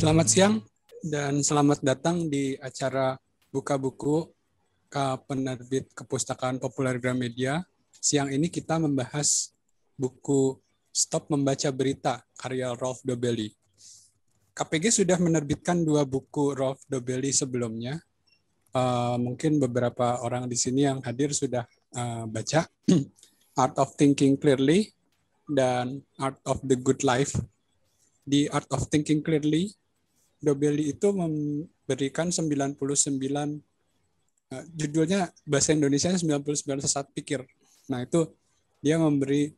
Selamat siang dan selamat datang di acara Buka Buku penerbit Kepustakaan Populer Gramedia. Siang ini kita membahas buku Stop Membaca Berita karya Rolf Dobelli. KPG sudah menerbitkan 2 buku Rolf Dobelli sebelumnya. Mungkin beberapa orang di sini yang hadir sudah baca Art of Thinking Clearly dan Art of the Good Life. Di Art of Thinking Clearly, Dobelli itu memberikan 99, judulnya bahasa Indonesia 99 sesat pikir. Nah itu dia memberi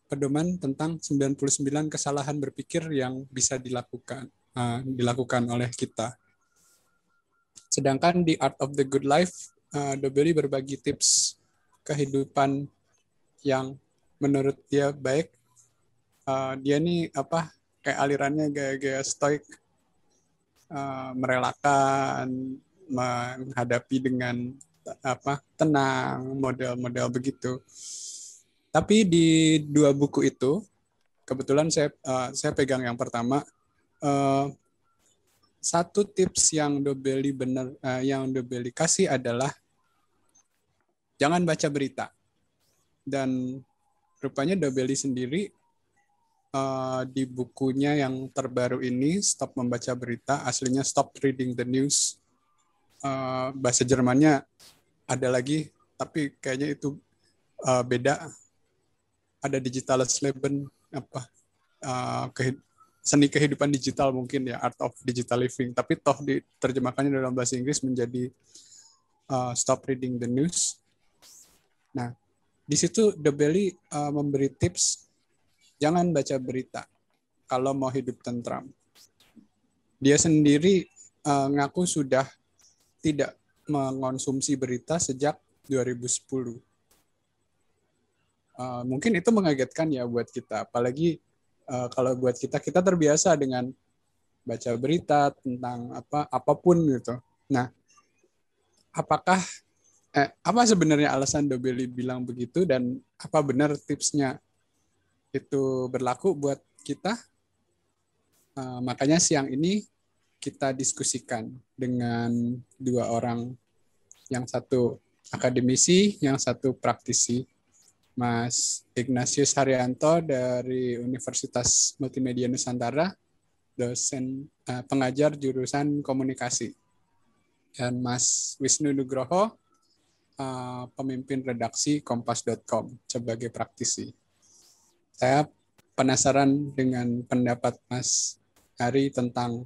pedoman tentang 99 kesalahan berpikir yang bisa dilakukan oleh kita. Sedangkan di Art of the Good Life, Dobelli berbagi tips kehidupan yang menurut dia baik. Dia nih kayak alirannya gaya-gaya stoik, merelakan, menghadapi dengan tenang, model-model begitu. Tapi di 2 buku itu, kebetulan saya pegang yang pertama. Satu tips yang Dobelli kasih adalah jangan baca berita. Dan rupanya Dobelli sendiri di bukunya yang terbaru ini, Stop Membaca Berita, aslinya Stop Reading the News. Bahasa Jermannya ada lagi, tapi kayaknya itu beda. Ada Digitales Leben, seni kehidupan digital mungkin ya, Art of Digital Living. Tapi toh diterjemahkannya dalam bahasa Inggris menjadi Stop Reading the News. Nah, di situ Dobelli memberi tips jangan baca berita kalau mau hidup tentram. Dia sendiri ngaku sudah tidak mengonsumsi berita sejak 2010. Mungkin itu mengagetkan ya buat kita, apalagi kalau buat kita terbiasa dengan baca berita tentang apapun gitu. Nah, apa sebenarnya alasan Dobelli bilang begitu dan apa benar tipsnya itu berlaku buat kita? Makanya siang ini kita diskusikan dengan 2 orang, yang satu akademisi, yang satu praktisi, Mas Ignatius Haryanto dari Universitas Multimedia Nusantara, dosen pengajar jurusan komunikasi, dan Mas Wisnu Nugroho, pemimpin redaksi kompas.com sebagai praktisi. Saya penasaran dengan pendapat Mas Hari tentang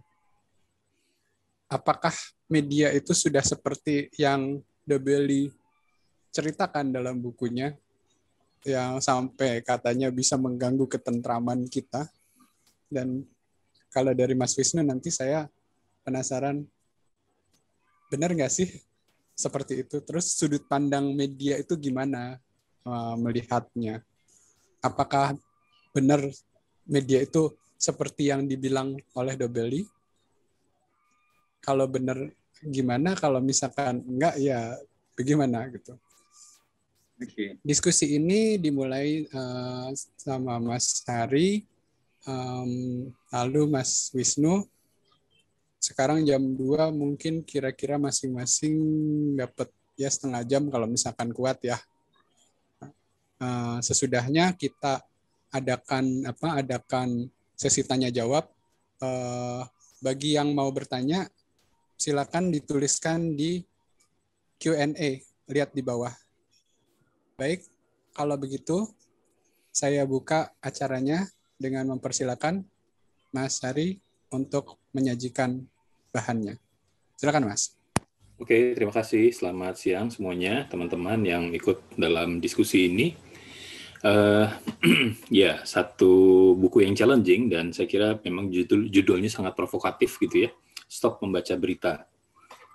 apakah media itu sudah seperti yang Dobelli ceritakan dalam bukunya, yang sampai katanya bisa mengganggu ketentraman kita. Dan kalau dari Mas Wisnu nanti saya penasaran, benar nggak sih seperti itu? Terus sudut pandang media itu gimana melihatnya? Apakah benar media itu seperti yang dibilang oleh Dobelli? Kalau benar gimana? Kalau misalkan enggak, ya bagaimana gitu? Okay. Diskusi ini dimulai sama Mas Hari, lalu Mas Wisnu. Sekarang jam 2, mungkin kira-kira masing-masing dapat ya setengah jam kalau misalkan kuat ya. Sesudahnya kita adakan sesi tanya jawab. Bagi yang mau bertanya, silakan dituliskan di Q&A, lihat di bawah. Baik, kalau begitu saya buka acaranya dengan mempersilakan Mas Hari untuk menyajikan bahannya. Silakan Mas. Oke, terima kasih. Selamat siang semuanya, teman-teman yang ikut dalam diskusi ini. Ya, satu buku yang challenging dan saya kira memang judulnya sangat provokatif gitu ya. Stop Membaca Berita.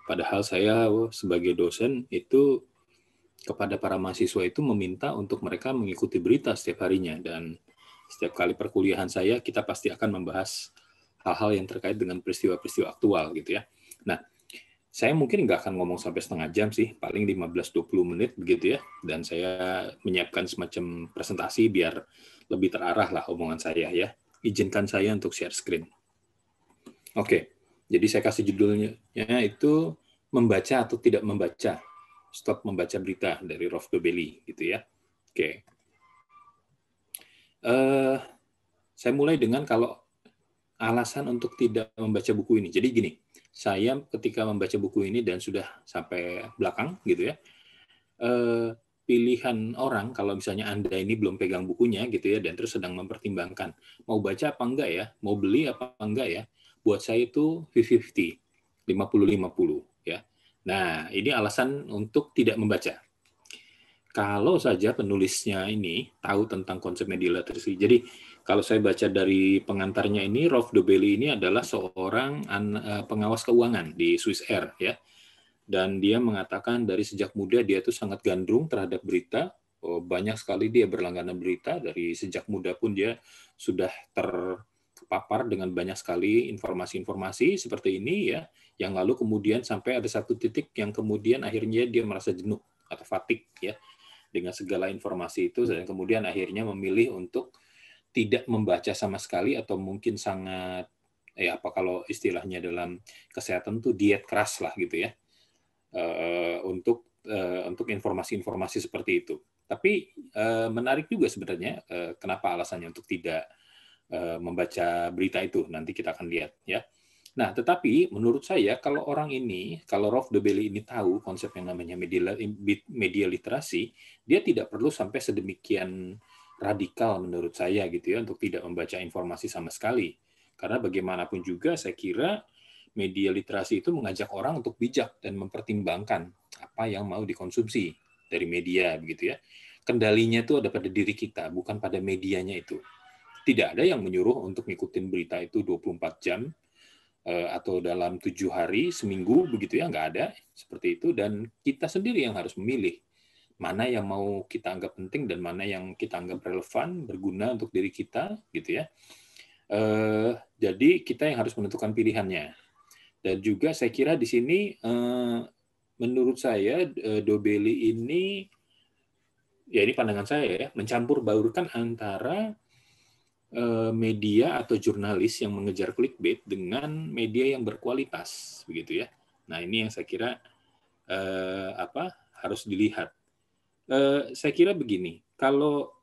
Padahal saya sebagai dosen itu kepada para mahasiswa itu meminta untuk mereka mengikuti berita setiap harinya, dan setiap kali perkuliahan saya kita pasti akan membahas hal-hal yang terkait dengan peristiwa-peristiwa aktual gitu ya. Nah, saya mungkin nggak akan ngomong sampai setengah jam sih, paling 15-20 menit begitu ya. Dan saya menyiapkan semacam presentasi biar lebih terarah lah omongan saya ya. Izinkan saya untuk share screen. Oke, jadi saya kasih judulnya itu membaca atau tidak membaca. Stop membaca berita dari Rolf Dobelli, gitu ya. Oke. Saya mulai dengan kalau alasan untuk tidak membaca buku ini. Jadi gini, saya ketika membaca buku ini dan sudah sampai belakang, gitu ya, pilihan orang kalau misalnya Anda ini belum pegang bukunya gitu ya dan terus sedang mempertimbangkan mau baca apa enggak ya, mau beli apa enggak ya, buat saya itu 50-50, 50-50 ya. Nah, ini alasan untuk tidak membaca. Kalau saja penulisnya ini tahu tentang konsep media literacy. Jadi kalau saya baca dari pengantarnya ini, Rolf Dobelli ini adalah seorang pengawas keuangan di Swiss Air ya. Dan dia mengatakan dari sejak muda dia itu sangat gandrung terhadap berita. Banyak sekali dia berlangganan berita, dari sejak muda pun dia sudah terpapar dengan banyak sekali informasi-informasi seperti ini ya, yang lalu kemudian sampai ada satu titik yang kemudian akhirnya dia merasa jenuh atau fatigue ya dengan segala informasi itu, dan kemudian akhirnya memilih untuk tidak membaca sama sekali atau mungkin sangat apa kalau istilahnya dalam kesehatan tuh diet keras lah gitu ya. Untuk informasi-informasi seperti itu. Tapi menarik juga sebenarnya kenapa alasannya untuk tidak membaca berita itu. Nanti kita akan lihat ya. Nah, tetapi menurut saya kalau orang ini, kalau Rolf Dobelli ini tahu konsep yang namanya media literasi, dia tidak perlu sampai sedemikian radikal menurut saya gitu ya untuk tidak membaca informasi sama sekali. Karena bagaimanapun juga saya kira media literasi itu mengajak orang untuk bijak dan mempertimbangkan apa yang mau dikonsumsi dari media begitu ya. Kendalinya itu ada pada diri kita, bukan pada medianya itu. Tidak ada yang menyuruh untuk ngikutin berita itu 24 jam atau dalam 7 hari, seminggu begitu ya, nggak ada seperti itu, dan kita sendiri yang harus memilih mana yang mau kita anggap penting dan mana yang kita anggap relevan, berguna untuk diri kita gitu ya. Jadi kita yang harus menentukan pilihannya. Dan juga saya kira di sini menurut saya Dobelli ini, ya ini pandangan saya ya, mencampur baurkan antara media atau jurnalis yang mengejar clickbait dengan media yang berkualitas begitu ya. Nah, ini yang saya kira harus dilihat. Saya kira begini, kalau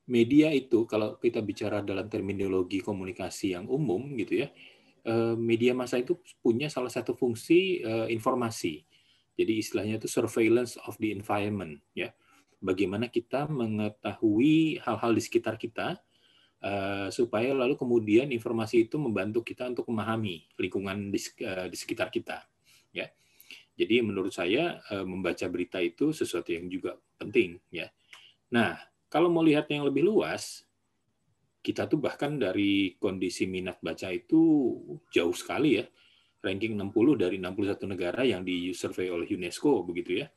media itu kalau kita bicara dalam terminologi komunikasi yang umum gitu ya, media massa itu punya salah satu fungsi informasi. Jadi istilahnya itu surveillance of the environment ya. Bagaimana kita mengetahui hal-hal di sekitar kita supaya lalu kemudian informasi itu membantu kita untuk memahami lingkungan di sekitar kita ya. Jadi menurut saya membaca berita itu sesuatu yang juga penting ya. Nah, kalau mau lihat yang lebih luas, kita tuh bahkan dari kondisi minat baca itu jauh sekali ya. Ranking 60 dari 61 negara yang disurvei oleh UNESCO begitu ya.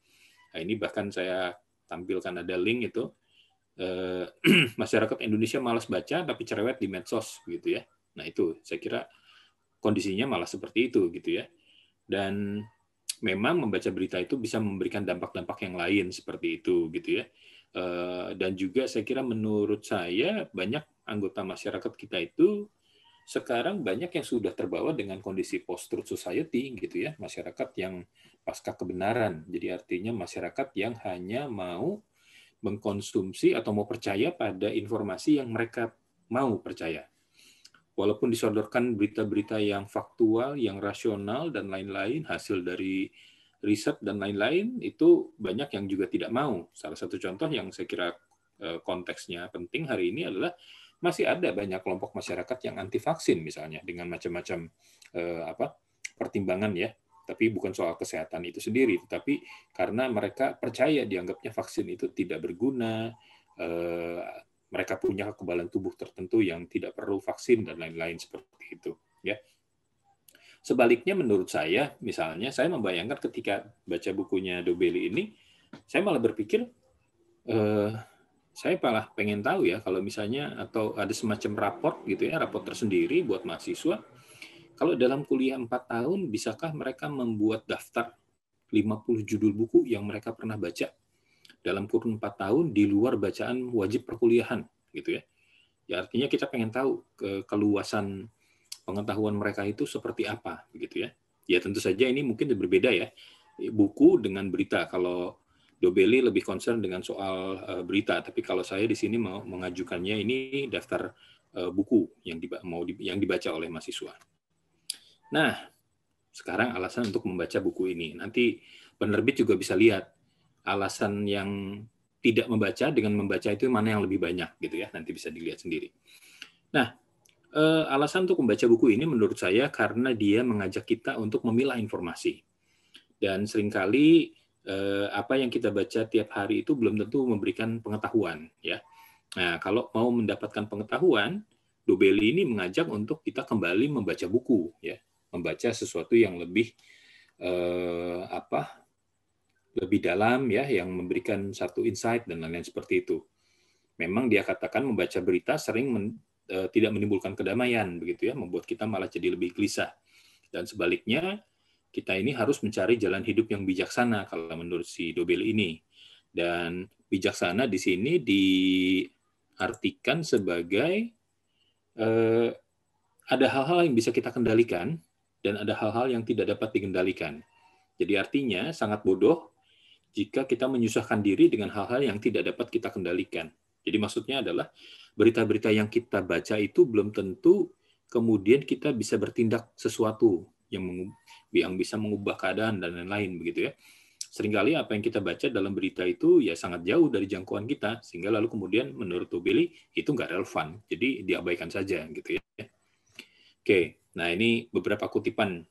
Nah, ini bahkan saya tampilkan ada link itu. Masyarakat Indonesia malas baca tapi cerewet di medsos gitu ya. Nah, itu saya kira kondisinya malah seperti itu gitu ya. Dan memang membaca berita itu bisa memberikan dampak-dampak yang lain seperti itu gitu ya. Dan juga saya kira menurut saya banyak anggota masyarakat kita itu sekarang banyak yang sudah terbawa dengan kondisi post-truth society gitu ya, masyarakat yang pasca kebenaran. Jadi artinya masyarakat yang hanya mau mengkonsumsi atau mau percaya pada informasi yang mereka mau percaya. Walaupun disodorkan berita-berita yang faktual, yang rasional, dan lain-lain, hasil dari riset dan lain-lain, itu banyak yang juga tidak mau. Salah satu contoh yang saya kira konteksnya penting hari ini adalah masih ada banyak kelompok masyarakat yang anti vaksin misalnya, dengan macam-macam pertimbangan ya. Tapi bukan soal kesehatan itu sendiri, tapi karena mereka percaya dianggapnya vaksin itu tidak berguna, mereka punya kekebalan tubuh tertentu yang tidak perlu vaksin dan lain-lain seperti itu. Ya. Sebaliknya menurut saya, misalnya saya membayangkan ketika baca bukunya Dobelli ini, saya malah berpikir, saya malah pengen tahu ya kalau misalnya atau ada semacam raport gitu ya, raport tersendiri buat mahasiswa. Kalau dalam kuliah 4 tahun, bisakah mereka membuat daftar 50 judul buku yang mereka pernah baca dalam kurun 4 tahun di luar bacaan wajib perkuliahan gitu ya. Ya artinya kita pengen tahu keluasan pengetahuan mereka itu seperti apa, begitu ya. Ya tentu saja ini mungkin berbeda ya, buku dengan berita. Kalau Dobelli lebih concern dengan soal berita, tapi kalau saya di sini mau mengajukannya ini daftar buku yang dibaca oleh mahasiswa. Nah, sekarang alasan untuk membaca buku ini. Nanti penerbit juga bisa lihat alasan yang tidak membaca dengan membaca itu mana yang lebih banyak gitu ya. Nanti bisa dilihat sendiri. Nah, alasan untuk membaca buku ini menurut saya karena dia mengajak kita untuk memilah informasi. Dan seringkali apa yang kita baca tiap hari itu belum tentu memberikan pengetahuan ya. Nah, kalau mau mendapatkan pengetahuan, Dobelli ini mengajak untuk kita kembali membaca buku ya, membaca sesuatu yang lebih lebih dalam ya, yang memberikan satu insight dan lain-lain seperti itu. Memang dia katakan membaca berita sering tidak menimbulkan kedamaian begitu ya, membuat kita malah jadi lebih gelisah. Dan sebaliknya, kita ini harus mencari jalan hidup yang bijaksana kalau menurut si Dobelli ini. Dan bijaksana di sini diartikan sebagai ada hal-hal yang bisa kita kendalikan dan ada hal-hal yang tidak dapat dikendalikan. Jadi artinya sangat bodoh jika kita menyusahkan diri dengan hal-hal yang tidak dapat kita kendalikan. Jadi maksudnya adalah berita-berita yang kita baca itu belum tentu kemudian kita bisa bertindak sesuatu yang bisa mengubah keadaan dan lain-lain begitu ya. Seringkali apa yang kita baca dalam berita itu ya sangat jauh dari jangkauan kita, sehingga lalu kemudian menurut Dobelli itu nggak relevan, jadi diabaikan saja gitu ya. Oke, nah ini beberapa kutipan.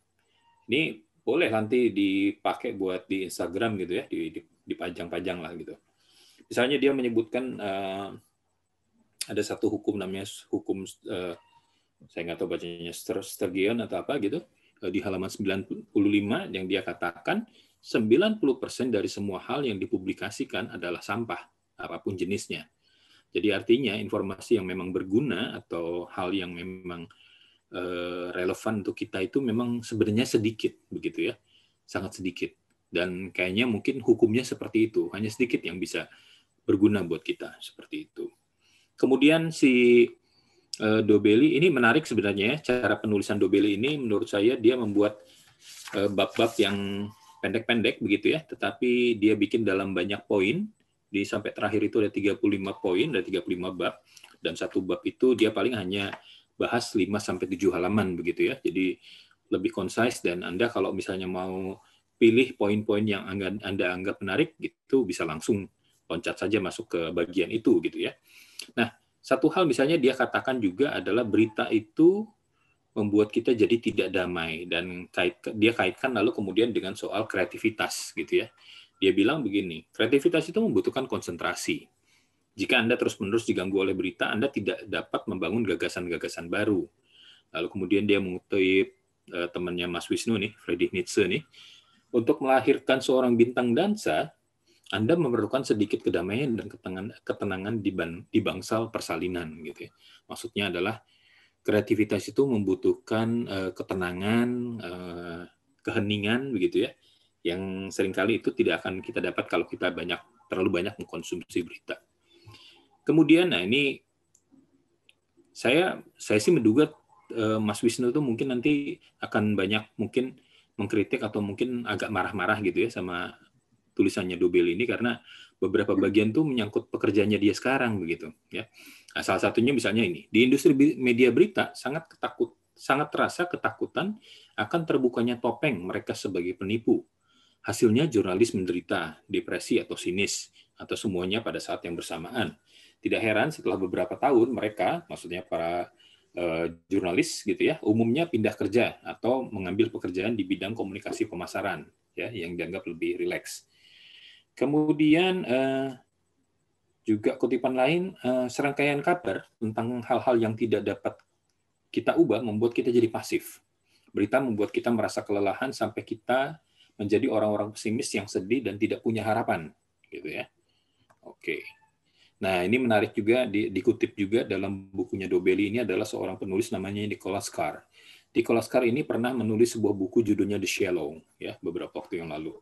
Ini boleh nanti dipakai buat di Instagram gitu ya, dipajang-pajang lah gitu. Misalnya dia menyebutkan ada satu hukum namanya hukum saya nggak tahu bacanya Sturgeon atau apa gitu, di halaman 95 yang dia katakan 90% dari semua hal yang dipublikasikan adalah sampah, apapun jenisnya. Jadi artinya informasi yang memang berguna atau hal yang memang relevan untuk kita itu memang sebenarnya sedikit, begitu ya, sangat sedikit. Dan kayaknya mungkin hukumnya seperti itu, hanya sedikit yang bisa berguna buat kita, seperti itu. Kemudian si Dobelli ini menarik sebenarnya, cara penulisan Dobelli ini menurut saya dia membuat bab-bab yang pendek-pendek begitu ya, tetapi dia bikin dalam banyak poin. Di sampai terakhir itu ada 35 poin, ada 35 bab, dan satu bab itu dia paling hanya bahas 5 sampai 7 halaman begitu ya. Jadi lebih concise, dan Anda kalau misalnya mau pilih poin-poin yang Anda anggap menarik gitu bisa langsung loncat saja masuk ke bagian itu gitu ya. Nah, satu hal misalnya dia katakan juga adalah berita itu membuat kita jadi tidak damai, dan dia kaitkan lalu kemudian dengan soal kreativitas gitu ya. Dia bilang begini, kreativitas itu membutuhkan konsentrasi. Jika Anda terus-menerus diganggu oleh berita, Anda tidak dapat membangun gagasan-gagasan baru. Lalu kemudian dia mengutip temannya Mas Wisnu nih, Friedrich Nietzsche nih, untuk melahirkan seorang bintang dansa, Anda memerlukan sedikit kedamaian dan ketenangan di bangsal persalinan gitu ya. Maksudnya adalah kreativitas itu membutuhkan ketenangan, keheningan begitu ya, yang seringkali itu tidak akan kita dapat kalau kita terlalu banyak mengkonsumsi berita. Kemudian, nah ini saya sih menduga Mas Wisnu itu mungkin nanti akan banyak mungkin mengkritik atau mungkin agak marah-marah gitu ya sama tulisannya Dobelli ini, karena beberapa bagian tuh menyangkut pekerjaannya dia sekarang begitu ya. Nah, salah satunya misalnya ini, di industri media berita sangat terasa ketakutan akan terbukanya topeng mereka sebagai penipu. Hasilnya jurnalis menderita depresi atau sinis atau semuanya pada saat yang bersamaan. Tidak heran setelah beberapa tahun mereka, maksudnya para jurnalis gitu ya, umumnya pindah kerja atau mengambil pekerjaan di bidang komunikasi pemasaran ya, yang dianggap lebih rileks. Kemudian juga kutipan lain, serangkaian kabar tentang hal-hal yang tidak dapat kita ubah membuat kita jadi pasif. Berita membuat kita merasa kelelahan sampai kita menjadi orang-orang pesimis yang sedih dan tidak punya harapan, gitu ya. Oke. Nah, ini menarik juga, dikutip juga dalam bukunya Dobelli ini adalah seorang penulis namanya Nicholas Carr. Nicholas Carr ini pernah menulis sebuah buku judulnya The Shallow, ya, beberapa waktu yang lalu.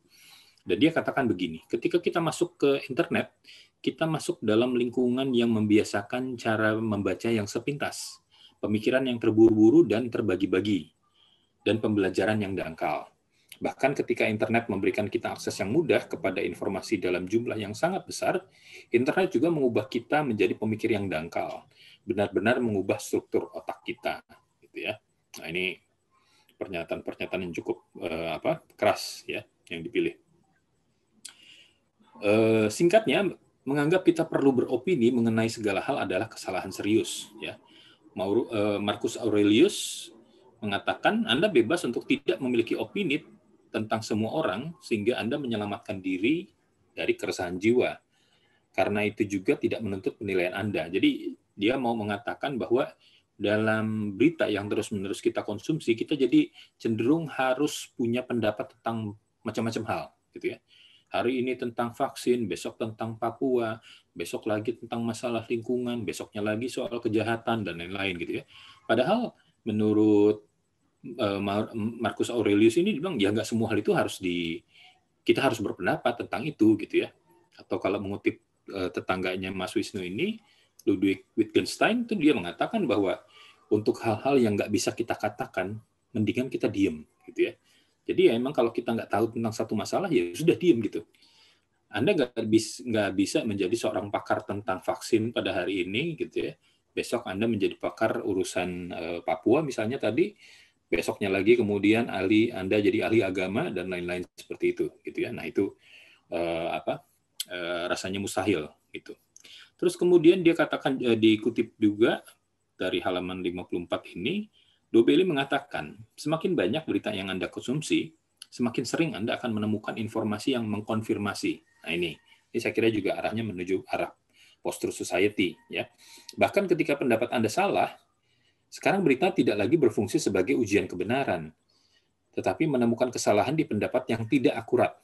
Dan dia katakan begini, ketika kita masuk ke internet, kita masuk dalam lingkungan yang membiasakan cara membaca yang sepintas. pemikiran yang terburu-buru dan terbagi-bagi, dan pembelajaran yang dangkal. Bahkan ketika internet memberikan kita akses yang mudah kepada informasi dalam jumlah yang sangat besar, internet juga mengubah kita menjadi pemikir yang dangkal, benar-benar mengubah struktur otak kita, gitu ya. Nah, ini pernyataan-pernyataan yang cukup keras ya yang dipilih. Singkatnya, menganggap kita perlu beropini mengenai segala hal adalah kesalahan serius, ya. Marcus Aurelius mengatakan Anda bebas untuk tidak memiliki opini tentang semua orang sehingga Anda menyelamatkan diri dari keresahan jiwa. Karena itu juga tidak menuntut penilaian Anda. Jadi dia mau mengatakan bahwa dalam berita yang terus-menerus kita konsumsi, kita jadi cenderung harus punya pendapat tentang macam-macam hal, gitu ya. Hari ini tentang vaksin, besok tentang Papua, besok lagi tentang masalah lingkungan, besoknya lagi soal kejahatan dan lain-lain, gitu ya. Padahal menurut Marcus Aurelius ini bilang ya nggak semua hal itu kita harus berpendapat tentang itu, gitu ya. Atau kalau mengutip tetangganya Mas Wisnu ini, Ludwig Wittgenstein, itu dia mengatakan bahwa untuk hal-hal yang nggak bisa kita katakan, mendingan kita diem, gitu ya. Jadi ya emang kalau kita nggak tahu tentang satu masalah, ya sudah diem gitu. Anda nggak bisa menjadi seorang pakar tentang vaksin pada hari ini, gitu ya. Besok Anda menjadi pakar urusan Papua misalnya tadi, besoknya lagi kemudian Anda jadi ahli agama dan lain-lain seperti itu, gitu ya. Nah itu rasanya mustahil, gitu. Terus kemudian dia katakan, dikutip juga dari halaman 54 ini, Dobelli mengatakan, semakin banyak berita yang Anda konsumsi, semakin sering Anda akan menemukan informasi yang mengkonfirmasi. Nah ini saya kira juga arahnya menuju arah post-truth society, ya. Bahkan ketika pendapat Anda salah, sekarang berita tidak lagi berfungsi sebagai ujian kebenaran, tetapi menemukan kesalahan di pendapat yang tidak akurat,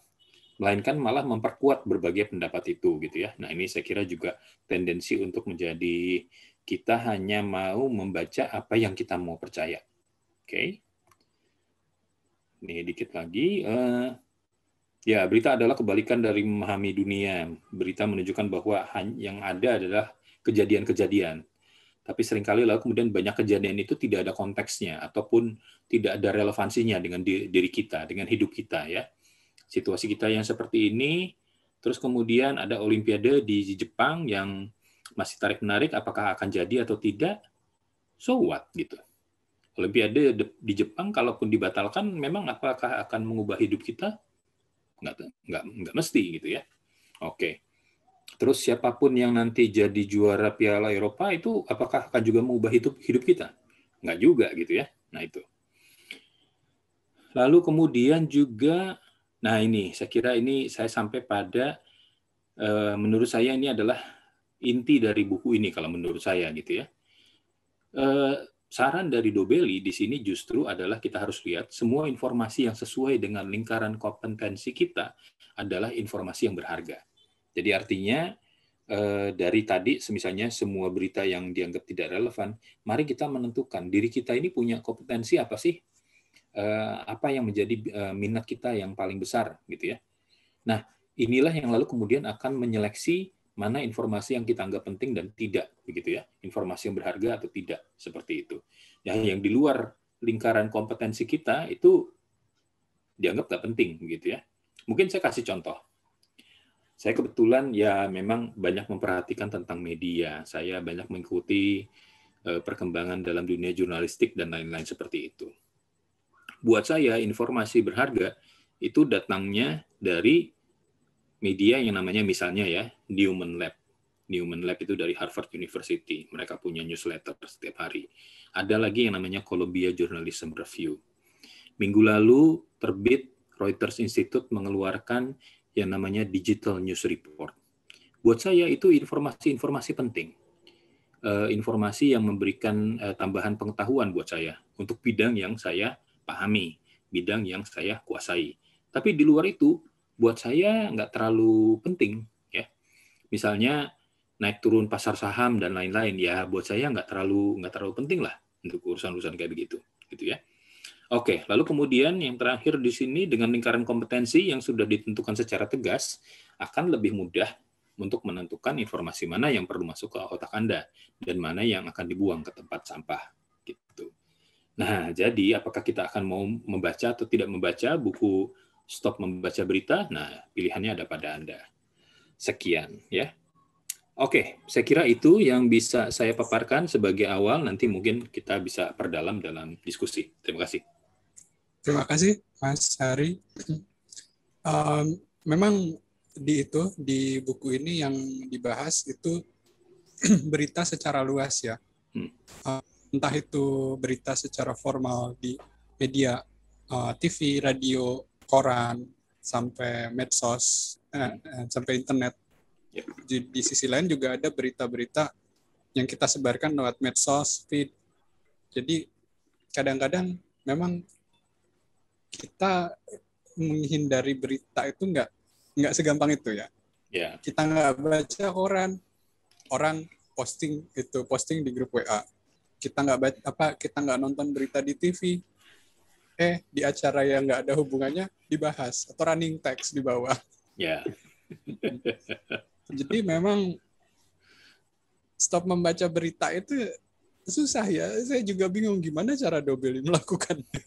melainkan malah memperkuat berbagai pendapat itu, gitu ya. Nah ini saya kira juga tendensi untuk menjadi kita hanya mau membaca apa yang kita mau percaya. Oke. Ini dikit lagi. Ya, berita adalah kebalikan dari memahami dunia. Berita menunjukkan bahwa yang ada adalah kejadian-kejadian. Tapi seringkali lalu kemudian banyak kejadian itu tidak ada konteksnya ataupun tidak ada relevansinya dengan diri kita, dengan hidup kita, ya. Situasi kita yang seperti ini, terus kemudian ada Olimpiade di Jepang yang masih tarik-menarik, apakah akan jadi atau tidak, so what, gitu. Olimpiade di Jepang, kalaupun dibatalkan, memang apakah akan mengubah hidup kita? Nggak mesti, gitu ya. Oke. Terus siapapun yang nanti jadi juara Piala Eropa itu apakah akan juga mengubah hidup kita? Nggak juga, gitu ya. Nah, itu. Lalu kemudian juga, nah ini, saya kira ini saya sampai pada, menurut saya ini adalah inti dari buku ini, kalau menurut saya, gitu ya. Saran dari Dobelli di sini justru adalah kita harus lihat semua informasi yang sesuai dengan lingkaran kompetensi kita adalah informasi yang berharga. Jadi artinya dari tadi misalnya semua berita yang dianggap tidak relevan, mari kita menentukan diri kita ini punya kompetensi apa sih? Apa yang menjadi minat kita yang paling besar, gitu ya. Nah, inilah yang lalu kemudian akan menyeleksi mana informasi yang kita anggap penting dan tidak, begitu ya. Informasi yang berharga atau tidak, seperti itu. Ya, yang di luar lingkaran kompetensi kita itu dianggap nggak penting, begitu ya. Mungkin saya kasih contoh. Saya kebetulan ya memang banyak memperhatikan tentang media. Saya banyak mengikuti perkembangan dalam dunia jurnalistik dan lain-lain seperti itu. Buat saya informasi berharga itu datangnya dari media yang namanya misalnya ya Newman Lab. Newman Lab itu dari Harvard University. Mereka punya newsletter setiap hari. Ada lagi yang namanya Columbia Journalism Review. Minggu lalu terbit Reuters Institute mengeluarkan yang namanya Digital News Report. Buat saya itu informasi-informasi penting. Informasi yang memberikan tambahan pengetahuan buat saya untuk bidang yang saya pahami, bidang yang saya kuasai. Tapi di luar itu, buat saya nggak terlalu penting. Ya. Misalnya naik turun pasar saham dan lain-lain, ya buat saya nggak terlalu penting lah untuk urusan-urusan kayak begitu. Gitu ya. Oke, lalu kemudian yang terakhir di sini dengan lingkaran kompetensi yang sudah ditentukan secara tegas, akan lebih mudah untuk menentukan informasi mana yang perlu masuk ke otak Anda dan mana yang akan dibuang ke tempat sampah. gitu. Nah, jadi apakah kita akan mau membaca atau tidak membaca buku Stop Membaca Berita? Nah, pilihannya ada pada Anda. Sekian ya. Oke, saya kira itu yang bisa saya paparkan sebagai awal. Nanti mungkin kita bisa perdalam dalam diskusi. Terima kasih. Terima kasih, Mas Hari. Memang di buku ini yang dibahas itu berita secara luas ya. Entah itu berita secara formal di media, TV, radio, koran, sampai medsos, sampai internet. Di sisi lain juga ada berita-berita yang kita sebarkan lewat medsos, feed. Jadi kadang-kadang memang kita menghindari berita itu nggak segampang itu ya. Yeah. Kita nggak baca koran, orang posting di grup WA. Kita nggak nonton berita di TV. Di acara yang nggak ada hubungannya dibahas atau running text di bawah. Ya. Yeah. Jadi memang stop membaca berita itu susah ya. Saya juga bingung gimana cara Dobeli melakukannya.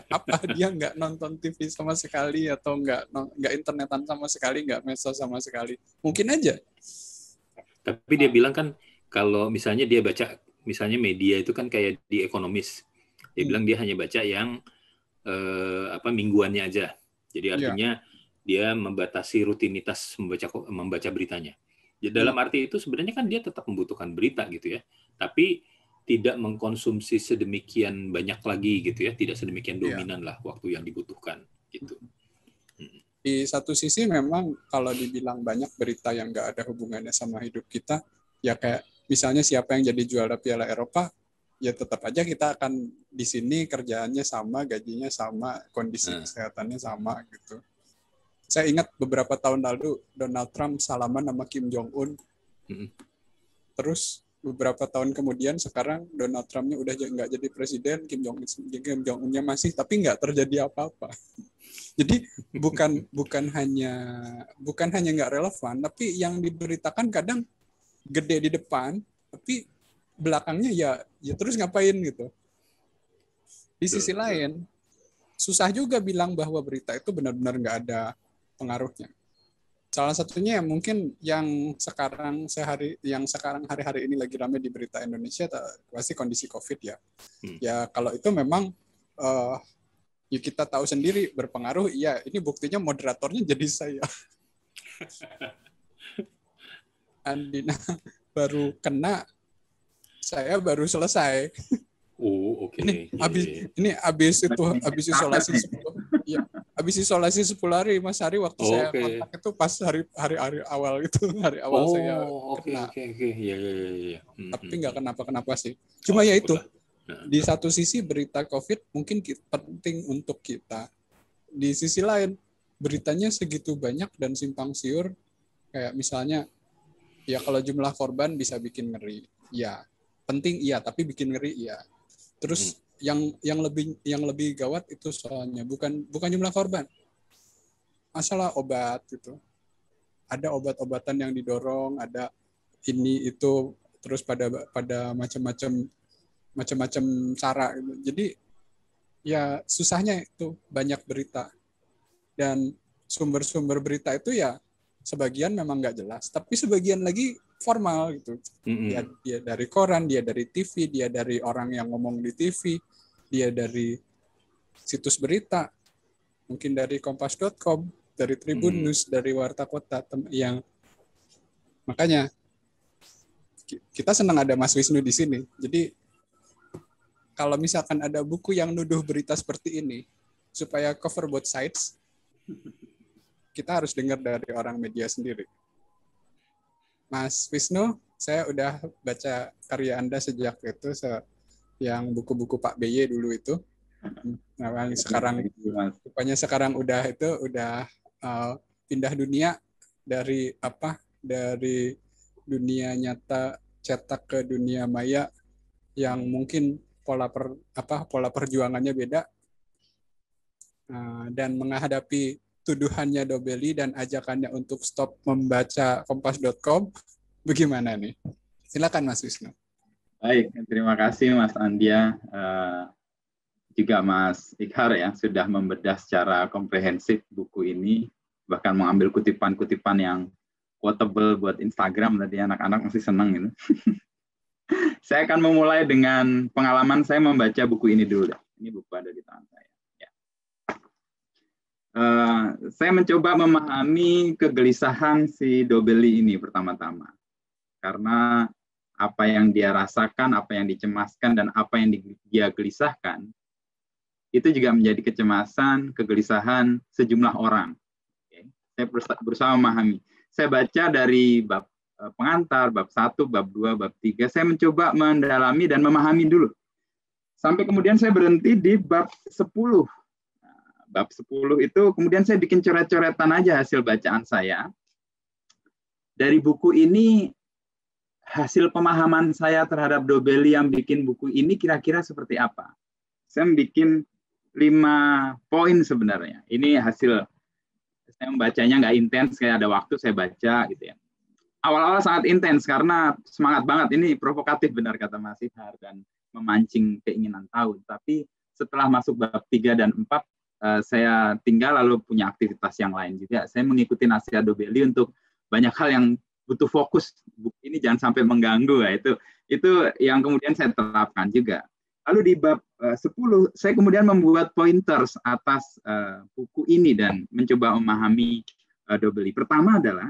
Apa dia nggak nonton TV sama sekali atau nggak internetan sama sekali, nggak medsos sama sekali? Mungkin aja. Tapi dia bilang kan kalau misalnya dia baca, misalnya media itu kan kayak di Ekonomis. Dia bilang dia hanya baca yang mingguannya aja. Jadi artinya dia membatasi rutinitas membaca beritanya. Jadi dalam arti itu sebenarnya kan dia tetap membutuhkan berita gitu ya. Tapi tidak mengkonsumsi sedemikian banyak lagi gitu ya, tidak sedemikian dominan lah waktu yang dibutuhkan gitu. Di satu sisi memang kalau dibilang banyak berita yang nggak ada hubungannya sama hidup kita, ya kayak misalnya siapa yang jadi juara Piala Eropa, ya tetap aja kita akan di sini kerjaannya sama, gajinya sama, kondisi kesehatannya sama gitu. Saya ingat beberapa tahun lalu Donald Trump salaman sama Kim Jong Un. Terus beberapa tahun kemudian sekarang Donald Trump-nya udah nggak jadi presiden, Kim Jong Un-nya masih, tapi nggak terjadi apa-apa. Jadi bukan hanya nggak relevan, tapi yang diberitakan kadang gede di depan, tapi belakangnya ya terus ngapain gitu. Di sisi lain susah juga bilang bahwa berita itu benar-benar nggak ada pengaruhnya. Salah satunya mungkin yang sekarang hari-hari ini lagi ramai di berita Indonesia pasti kondisi COVID ya. Ya kalau itu memang ya kita tahu sendiri berpengaruh. Iya, ini buktinya moderatornya jadi saya. Andina baru kena, saya baru selesai. Oh, oke. Ini habis isolasi 10. Iya. Habis isolasi 10 hari, Mas Hari, waktu saya kontak itu pas hari awal itu, saya kena. Oke. Iya. Tapi nggak kenapa-kenapa sih. Cuma ya itu, di satu sisi berita COVID mungkin penting untuk kita. Di sisi lain, beritanya segitu banyak dan simpang siur, kayak misalnya, ya kalau jumlah korban bisa bikin ngeri. Ya, penting iya, tapi bikin ngeri iya. Terus yang lebih gawat itu soalnya bukan jumlah korban, masalah obat gitu. Ada obat-obatan yang didorong, ada ini itu, terus pada macam-macam cara gitu. Jadi ya susahnya itu banyak berita dan sumber-sumber berita itu ya sebagian memang nggak jelas, tapi sebagian lagi formal gitu. Dia dari koran, dia dari TV, dia dari orang yang ngomong di TV, dia dari situs berita, mungkin dari kompas.com, dari Tribun News, dari Warta Kota, yang makanya kita senang ada Mas Wisnu di sini. Jadi kalau misalkan ada buku yang nuduh berita seperti ini, supaya cover both sides, kita harus dengar dari orang media sendiri. Mas Wisnu, saya udah baca karya Anda sejak itu, yang buku-buku Pak BY dulu itu. Nah, rupanya sekarang udah pindah dunia dari dunia nyata cetak ke dunia maya yang mungkin pola perjuangannya beda, dan menghadapi tuduhannya Dobeli dan ajakannya untuk stop membaca kompas.com, bagaimana nih? Silakan Mas Wisnu. Baik, terima kasih Mas Andia, juga Mas Ikhar ya, sudah membedah secara komprehensif buku ini, bahkan mengambil kutipan-kutipan yang quotable buat Instagram tadi, anak-anak masih senang gitu. Saya akan memulai dengan pengalaman saya membaca buku ini dulu. Ini buku ada di tangan saya. Ya. Saya mencoba memahami kegelisahan si Dobelli ini pertama-tama. Karena apa yang dia rasakan, apa yang dicemaskan, dan apa yang dia gelisahkan, itu juga menjadi kecemasan, kegelisahan sejumlah orang. Oke. Saya berusaha memahami. Saya baca dari bab pengantar, bab 1, bab 2, bab 3. Saya mencoba mendalami dan memahami dulu. Sampai kemudian saya berhenti di bab 10. Bab 10 itu kemudian saya bikin coret-coretan aja hasil bacaan saya. Dari buku ini, hasil pemahaman saya terhadap Dobelli yang bikin buku ini kira-kira seperti apa? Saya bikin 5 poin sebenarnya. Ini hasil saya membacanya nggak intens, kayak ada waktu saya baca gitu ya. Awal-awal sangat intens karena semangat banget, ini provokatif benar kata Mas Ihar dan memancing keinginan tahu. Tapi setelah masuk bab 3 dan 4, saya tinggal lalu punya aktivitas yang lain juga. Saya mengikuti nasihat Dobelli untuk banyak hal yang butuh fokus. Buku ini jangan sampai mengganggu ya. Itu yang kemudian saya terapkan juga. Lalu di bab 10 saya kemudian membuat pointers atas buku ini dan mencoba memahami Dobelli. Pertama adalah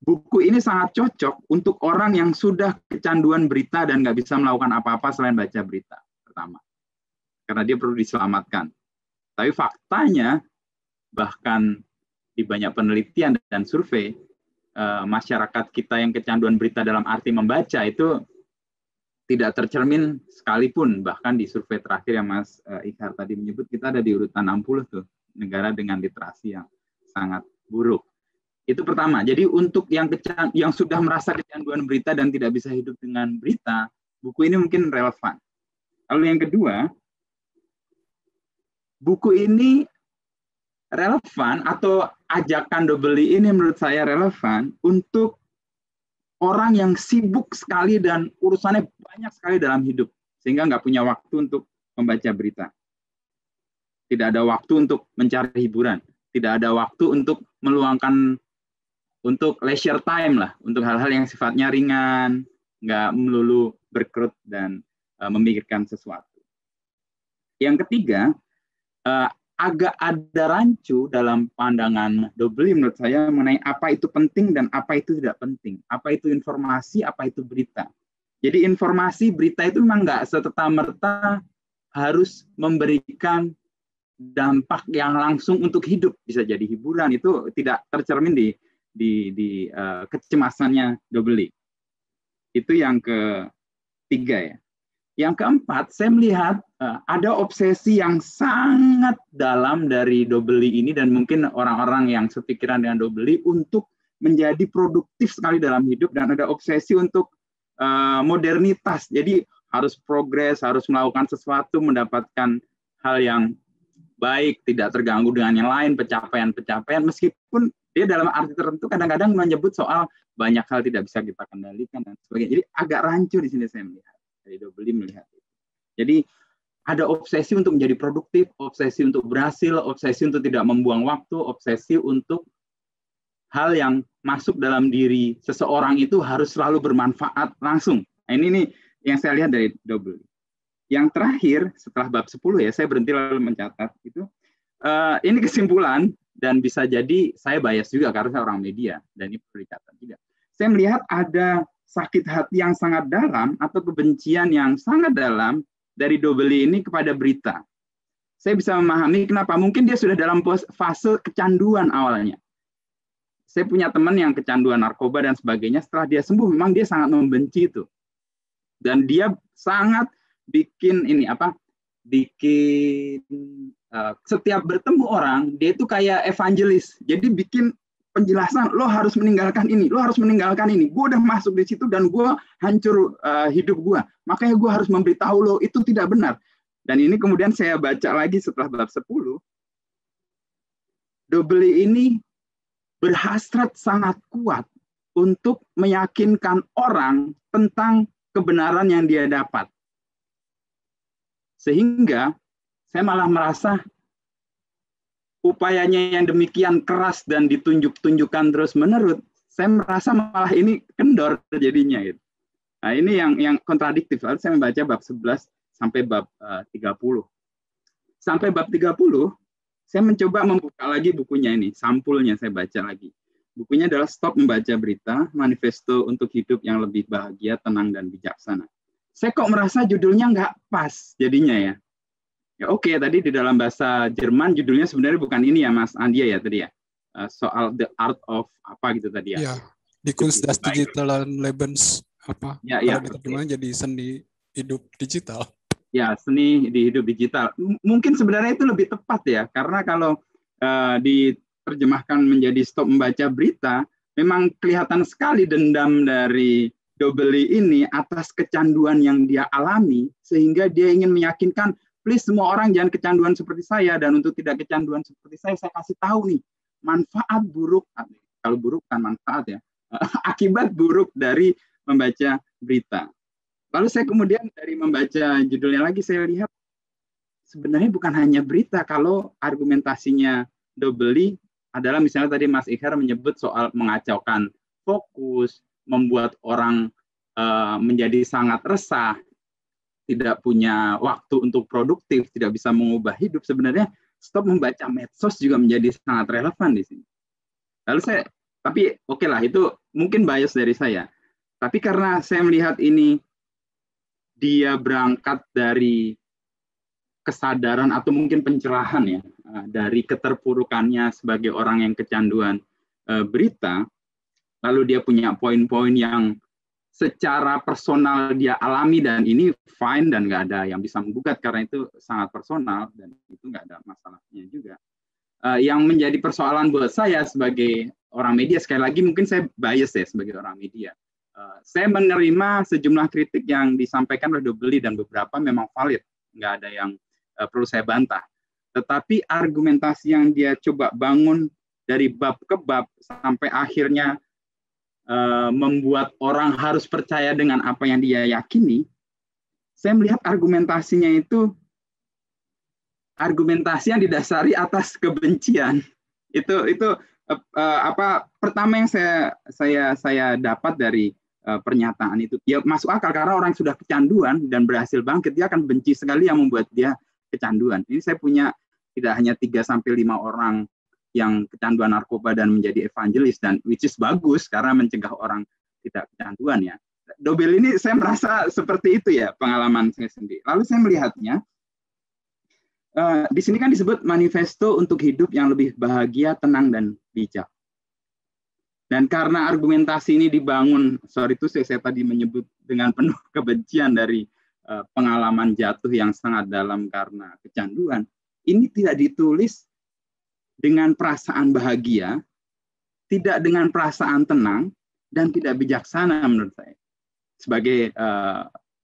buku ini sangat cocok untuk orang yang sudah kecanduan berita dan nggak bisa melakukan apa-apa selain baca berita. Pertama, karena dia perlu diselamatkan. Tapi faktanya bahkan di banyak penelitian dan survei, masyarakat kita yang kecanduan berita dalam arti membaca itu tidak tercermin sekalipun. Bahkan di survei terakhir yang Mas Ikhar tadi menyebut, kita ada di urutan 60 tuh, negara dengan literasi yang sangat buruk. Itu pertama. Jadi untuk yang sudah merasa kecanduan berita dan tidak bisa hidup dengan berita, buku ini mungkin relevan. Lalu yang kedua, buku ini relevan atau ajakan Dobelli ini menurut saya relevan untuk orang yang sibuk sekali dan urusannya banyak sekali dalam hidup, sehingga nggak punya waktu untuk membaca berita. Tidak ada waktu untuk mencari hiburan. Tidak ada waktu untuk meluangkan untuk leisure time lah, untuk hal-hal yang sifatnya ringan, nggak melulu berkerut dan memikirkan sesuatu. Yang ketiga, agak ada rancu dalam pandangan Dobelli menurut saya mengenai apa itu penting dan apa itu tidak penting. Apa itu informasi, apa itu berita. Jadi informasi, berita itu memang nggak serta-merta harus memberikan dampak yang langsung untuk hidup. Bisa jadi hiburan, itu tidak tercermin di kecemasannya Dobelli. Itu yang ketiga ya. Yang keempat, saya melihat ada obsesi yang sangat dalam dari Dobelli ini dan mungkin orang-orang yang sepikiran dengan Dobelli untuk menjadi produktif sekali dalam hidup dan ada obsesi untuk modernitas. Jadi harus progres, harus melakukan sesuatu, mendapatkan hal yang baik, tidak terganggu dengan yang lain, pencapaian-pencapaian, meskipun dia dalam arti tertentu kadang-kadang menyebut soal banyak hal tidak bisa kita kendalikan dan sebagainya. Jadi agak rancu di sini saya melihat. Dari Dobelli melihat itu. Jadi ada obsesi untuk menjadi produktif, obsesi untuk berhasil, obsesi untuk tidak membuang waktu, obsesi untuk hal yang masuk dalam diri seseorang itu harus selalu bermanfaat langsung. Nah, ini nih yang saya lihat dari Dobelli. Yang terakhir setelah bab 10 ya, saya berhenti lalu mencatat itu. Ini kesimpulan dan bisa jadi saya bias juga karena saya orang media dan ini perlu dicatat juga. Saya melihat ada sakit hati yang sangat dalam atau kebencian yang sangat dalam dari Dobelli ini kepada berita. Saya bisa memahami kenapa. Mungkin dia sudah dalam fase kecanduan awalnya. Saya punya teman yang kecanduan narkoba dan sebagainya. Setelah dia sembuh, memang dia sangat membenci itu. Dan dia sangat bikin setiap bertemu orang, dia itu kayak evangelis. Jadi bikin penjelasan, lo harus meninggalkan ini, lo harus meninggalkan ini. Gue udah masuk di situ dan gue hancur hidup gue. Makanya gue harus memberitahu lo, itu tidak benar. Dan ini kemudian saya baca lagi setelah bab 10. Dobelli ini berhasrat sangat kuat untuk meyakinkan orang tentang kebenaran yang dia dapat. Sehingga saya malah merasa upayanya yang demikian keras dan ditunjuk-tunjukkan terus-menerus, saya merasa malah ini kendor jadinya. Gitu. Nah, ini yang kontradiktif. Lalu saya membaca bab 11 sampai bab 30. Sampai bab 30, saya mencoba membuka lagi bukunya ini, sampulnya saya baca lagi. Bukunya adalah Stop Membaca Berita, Manifesto untuk Hidup yang Lebih Bahagia, Tenang, dan Bijaksana. Saya kok merasa judulnya nggak pas jadinya ya. Ya oke, tadi di dalam bahasa Jerman judulnya sebenarnya bukan ini ya Mas Andia ya tadi ya. Soal the art of apa gitu tadi ya. Ya, di Kunst das Digitalen Lebens apa? Ya, kalau diterjemahkan jadi seni hidup digital. Ya, seni di hidup digital. Mungkin sebenarnya itu lebih tepat ya, karena kalau diterjemahkan menjadi Stop Membaca Berita, memang kelihatan sekali dendam dari Dobelli ini atas kecanduan yang dia alami, sehingga dia ingin meyakinkan, please semua orang jangan kecanduan seperti saya, dan untuk tidak kecanduan seperti saya kasih tahu nih, manfaat buruk, kalau buruk kan manfaat ya, akibat buruk dari membaca berita. Lalu saya kemudian dari membaca judulnya lagi, saya lihat sebenarnya bukan hanya berita, kalau argumentasinya Dobelli adalah misalnya tadi Mas Ikhar menyebut soal mengacaukan fokus, membuat orang menjadi sangat resah, tidak punya waktu untuk produktif, tidak bisa mengubah hidup. Sebenarnya stop membaca medsos juga menjadi sangat relevan di sini. Lalu tapi oke lah, itu mungkin bias dari saya. Tapi karena saya melihat ini dia berangkat dari kesadaran atau mungkin pencerahan ya, dari keterpurukannya sebagai orang yang kecanduan berita, lalu dia punya poin-poin yang secara personal dia alami, dan ini fine dan nggak ada yang bisa menggugat karena itu sangat personal dan itu nggak ada masalahnya juga. Yang menjadi persoalan buat saya sebagai orang media, sekali lagi mungkin saya bias ya sebagai orang media. Saya menerima sejumlah kritik yang disampaikan oleh Dobelli dan beberapa memang valid, nggak ada yang perlu saya bantah. Tetapi argumentasi yang dia coba bangun dari bab ke bab sampai akhirnya membuat orang harus percaya dengan apa yang dia yakini, saya melihat argumentasinya itu argumentasi yang didasari atas kebencian. Itu pertama yang saya dapat dari pernyataan itu. Ya masuk akal karena orang sudah kecanduan dan berhasil bangkit, dia akan benci sekali yang membuat dia kecanduan. Ini saya punya tidak hanya 3-5 orang yang kecanduan narkoba dan menjadi evangelis, dan which is bagus karena mencegah orang tidak kecanduan ya. Dobelli ini saya merasa seperti itu ya pengalaman saya sendiri. Lalu saya melihatnya di sini kan disebut manifesto untuk hidup yang lebih bahagia, tenang, dan bijak. Dan karena argumentasi ini dibangun, saya tadi menyebut dengan penuh kebencian dari pengalaman jatuh yang sangat dalam karena kecanduan, ini tidak ditulis dengan perasaan bahagia, tidak dengan perasaan tenang, dan tidak bijaksana menurut saya. Sebagai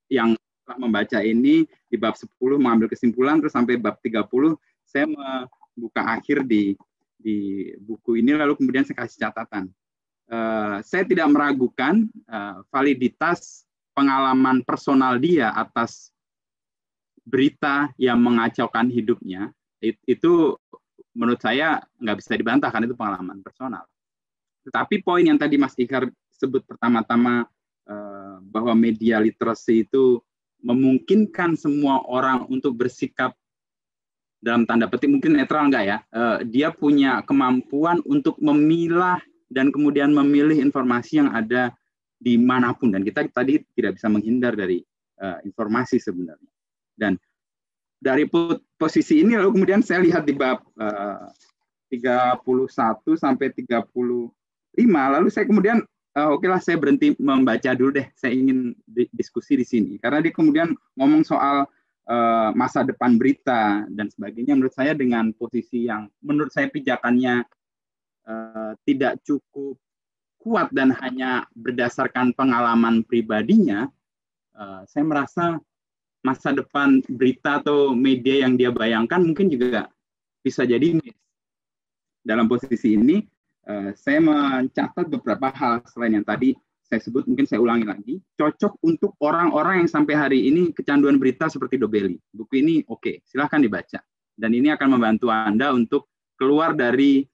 yang telah membaca ini di bab 10 mengambil kesimpulan, terus sampai bab 30 saya membuka akhir di buku ini, lalu kemudian saya kasih catatan. Saya tidak meragukan validitas pengalaman personal dia atas berita yang mengacaukan hidupnya. Itu menurut saya nggak bisa dibantah karena itu pengalaman personal. Tetapi poin yang tadi Mas Ikhar sebut pertama-tama bahwa media literasi itu memungkinkan semua orang untuk bersikap dalam tanda petik mungkin netral enggak ya, dia punya kemampuan untuk memilah dan kemudian memilih informasi yang ada dimanapun, dan kita tadi tidak bisa menghindar dari informasi sebenarnya. Dan dari posisi ini lalu kemudian saya lihat di bab 31 sampai 35, lalu saya kemudian oke lah, saya berhenti membaca dulu deh, saya ingin diskusi di sini karena dia kemudian ngomong soal masa depan berita dan sebagainya. Menurut saya dengan posisi yang menurut saya pijakannya tidak cukup kuat dan hanya berdasarkan pengalaman pribadinya, saya merasa masa depan berita atau media yang dia bayangkan mungkin juga bisa jadi miss. Dalam posisi ini, saya mencatat beberapa hal selain yang tadi saya sebut, mungkin saya ulangi lagi, cocok untuk orang-orang yang sampai hari ini kecanduan berita seperti Dobelli. Buku ini oke, silahkan dibaca. Dan ini akan membantu Anda untuk keluar dari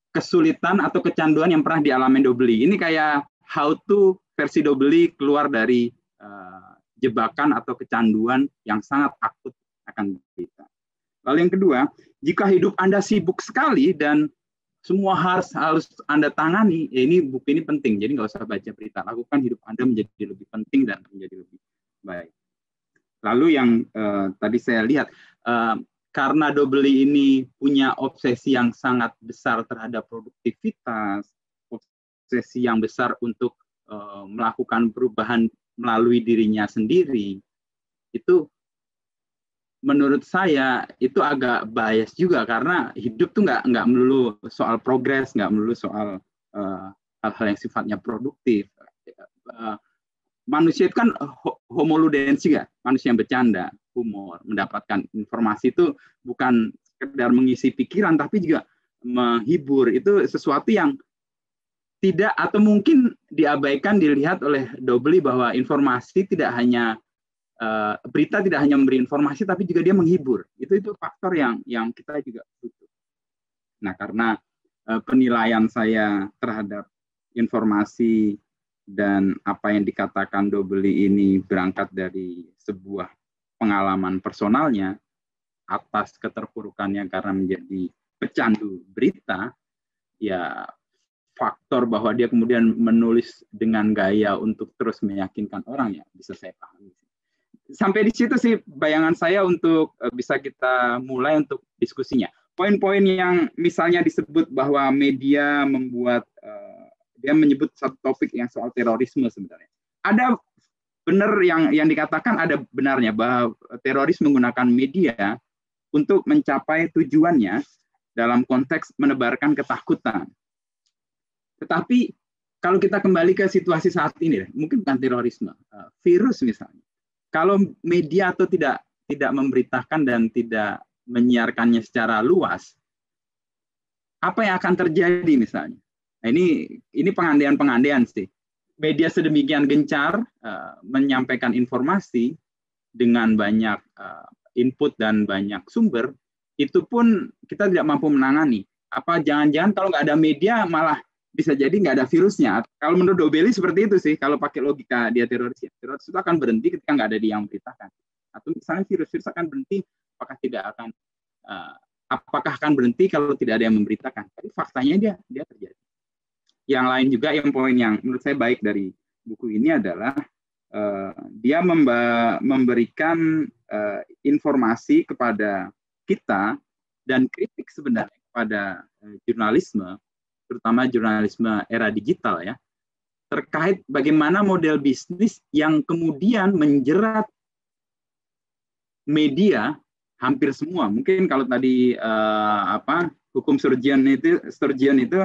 kesulitan atau kecanduan yang pernah dialami Dobelli. Ini kayak how to versi Dobelli keluar dari jebakan atau kecanduan yang sangat akut akan berita. Lalu yang kedua, jika hidup Anda sibuk sekali dan semua harus Anda tangani, ya ini buku ini penting. Jadi nggak usah baca berita. Lakukan hidup Anda menjadi lebih penting dan menjadi lebih baik. Lalu yang tadi saya lihat, karena Dobelli ini punya obsesi yang sangat besar terhadap produktivitas, obsesi yang besar untuk melakukan perubahan melalui dirinya sendiri, itu menurut saya itu agak bias juga, karena hidup tuh nggak melulu soal progres, nggak melulu soal hal-hal yang sifatnya produktif. Manusia itu kan homo ludensi, ya, manusia yang bercanda, humor, mendapatkan informasi itu bukan sekedar mengisi pikiran, tapi juga menghibur. Itu sesuatu yang tidak atau mungkin diabaikan, dilihat oleh Dobelli bahwa informasi tidak hanya berita tidak hanya memberi informasi, tapi juga dia menghibur. Itu faktor yang kita juga butuh. Nah, karena penilaian saya terhadap informasi dan apa yang dikatakan Dobelli ini berangkat dari sebuah pengalaman personalnya atas keterpurukannya karena menjadi pecandu berita, ya faktor bahwa dia kemudian menulis dengan gaya untuk terus meyakinkan orang, ya bisa saya pahami. Sampai di situ sih bayangan saya untuk bisa kita mulai untuk diskusinya. Poin-poin yang misalnya disebut bahwa media membuat, dia menyebut satu topik yang soal terorisme sebenarnya. Ada benar yang dikatakan, ada benarnya bahwa teroris menggunakan media untuk mencapai tujuannya dalam konteks menebarkan ketakutan. Tetapi kalau kita kembali ke situasi saat ini, mungkin bukan terorisme, virus misalnya. Kalau media atau tidak memberitakan dan tidak menyiarkannya secara luas, apa yang akan terjadi misalnya? Nah, ini pengandaian sih. Media sedemikian gencar menyampaikan informasi dengan banyak input dan banyak sumber, itu pun kita tidak mampu menangani. Apa jangan-jangan kalau nggak ada media malah bisa jadi nggak ada virusnya. Kalau menurut Dobelli seperti itu sih, kalau pakai logika dia teroris, ya. Teroris itu akan berhenti ketika nggak ada dia yang memberitakan. Atau misalnya virus akan berhenti, apakah akan berhenti kalau tidak ada yang memberitakan. Tapi faktanya dia terjadi. Yang lain juga, yang poin yang menurut saya baik dari buku ini adalah dia memberikan informasi kepada kita dan kritik sebenarnya kepada jurnalisme, terutama jurnalisme era digital, ya, terkait bagaimana model bisnis yang kemudian menjerat media hampir semua. Mungkin kalau tadi hukum Sturgeon itu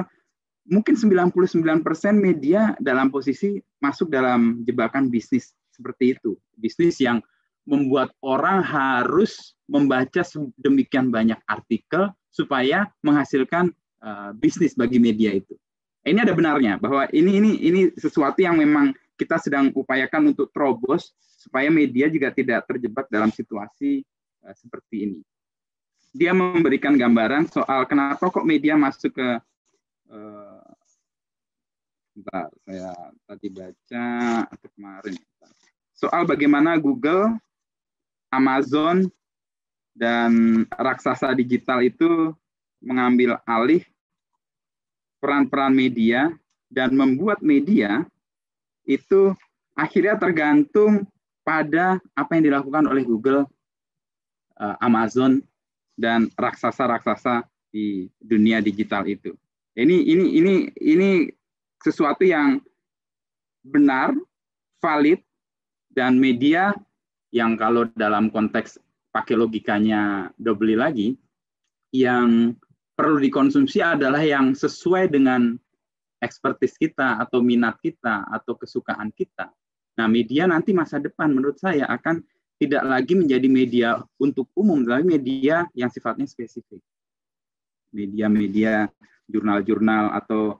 mungkin 99% media dalam posisi masuk dalam jebakan bisnis seperti itu. Bisnis yang membuat orang harus membaca sedemikian banyak artikel supaya menghasilkan bisnis bagi media itu. Ini ada benarnya bahwa ini sesuatu yang memang kita sedang upayakan untuk terobos supaya media juga tidak terjebak dalam situasi seperti ini. Dia memberikan gambaran soal kenapa kok media masuk ke saya tadi baca atau kemarin soal bagaimana Google, Amazon, dan raksasa digital itu mengambil alih peran-peran media dan membuat media itu akhirnya tergantung pada apa yang dilakukan oleh Google, Amazon, dan raksasa-raksasa di dunia digital itu. Ini sesuatu yang benar, valid, dan media yang kalau dalam konteks pakai logikanya Dobelli lagi, yang perlu dikonsumsi adalah yang sesuai dengan ekspertis kita atau minat kita atau kesukaan kita. Nah, media nanti masa depan menurut saya akan tidak lagi menjadi media untuk umum, tapi media yang sifatnya spesifik. Media-media, jurnal-jurnal atau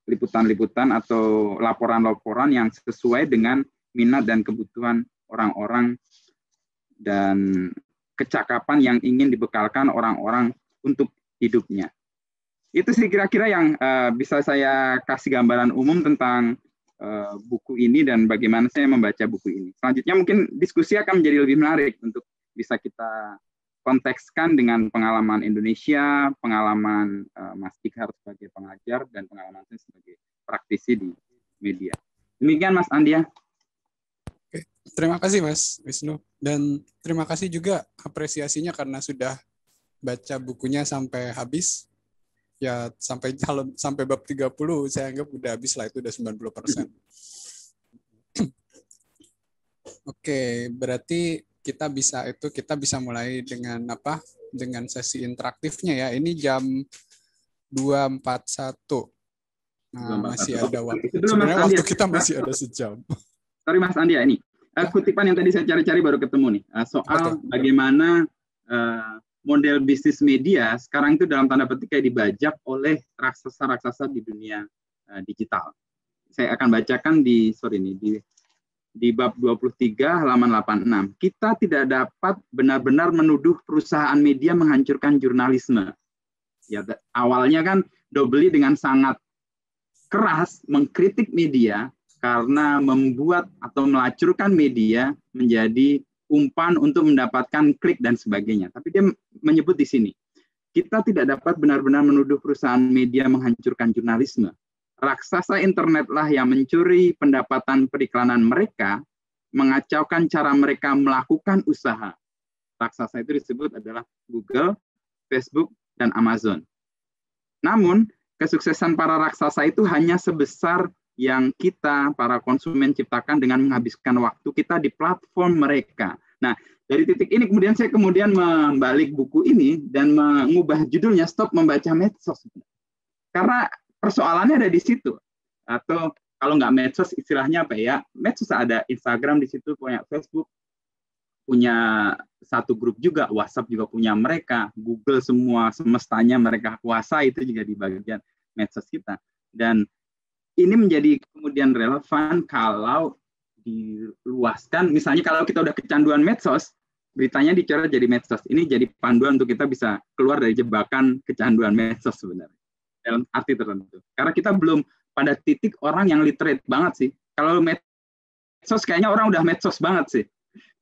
liputan-liputan atau laporan-laporan yang sesuai dengan minat dan kebutuhan orang-orang dan kecakapan yang ingin dibekalkan orang-orang untuk hidupnya. Itu sih kira-kira yang bisa saya kasih gambaran umum tentang buku ini dan bagaimana saya membaca buku ini. Selanjutnya mungkin diskusi akan menjadi lebih menarik untuk bisa kita kontekskan dengan pengalaman Indonesia, pengalaman Mas Ikhar sebagai pengajar, dan pengalaman saya sebagai praktisi di media. Demikian Mas Andia. Oke, terima kasih Mas Wisnu. Dan terima kasih juga apresiasinya karena sudah baca bukunya sampai habis. Ya sampai bab 30 saya anggap udah habis lah, itu udah 90%. Oke, berarti kita bisa mulai dengan apa? Dengan sesi interaktifnya ya. Ini jam 2.41. Nah, masih ada waktu. Sebenarnya waktu kita masih ada sejam. Sorry Mas Andia, ini kutipan yang tadi saya cari-cari baru ketemu nih. Soal bagaimana model bisnis media sekarang itu dalam tanda petik kayak dibajak oleh raksasa-raksasa di dunia digital. Saya akan bacakan di bab 23 halaman 86. Kita tidak dapat benar-benar menuduh perusahaan media menghancurkan jurnalisme. Ya, awalnya kan Dobeli dengan sangat keras mengkritik media karena membuat atau melacurkan media menjadi umpan untuk mendapatkan klik dan sebagainya. Tapi dia menyebut di sini, kita tidak dapat benar-benar menuduh perusahaan media menghancurkan jurnalisme. Raksasa internetlah yang mencuri pendapatan periklanan mereka, mengacaukan cara mereka melakukan usaha. Raksasa itu disebut adalah Google, Facebook, dan Amazon. Namun, kesuksesan para raksasa itu hanya sebesar yang kita, para konsumen, ciptakan dengan menghabiskan waktu kita di platform mereka. Nah, dari titik ini kemudian saya membalik buku ini dan mengubah judulnya Stop Membaca Medsos. Karena persoalannya ada di situ. Atau kalau nggak medsos, istilahnya apa ya? Medsos ada Instagram di situ, punya Facebook, punya satu grup juga, WhatsApp juga punya mereka, Google semua semestanya mereka kuasai, itu juga di bagian medsos kita. Dan ini menjadi kemudian relevan kalau diluaskan, misalnya kalau kita udah kecanduan medsos, beritanya dicoret jadi medsos. Ini jadi panduan untuk kita bisa keluar dari jebakan kecanduan medsos sebenarnya. Dalam arti tertentu. Karena kita belum pada titik orang yang literate banget sih. Kalau medsos kayaknya orang udah medsos banget sih.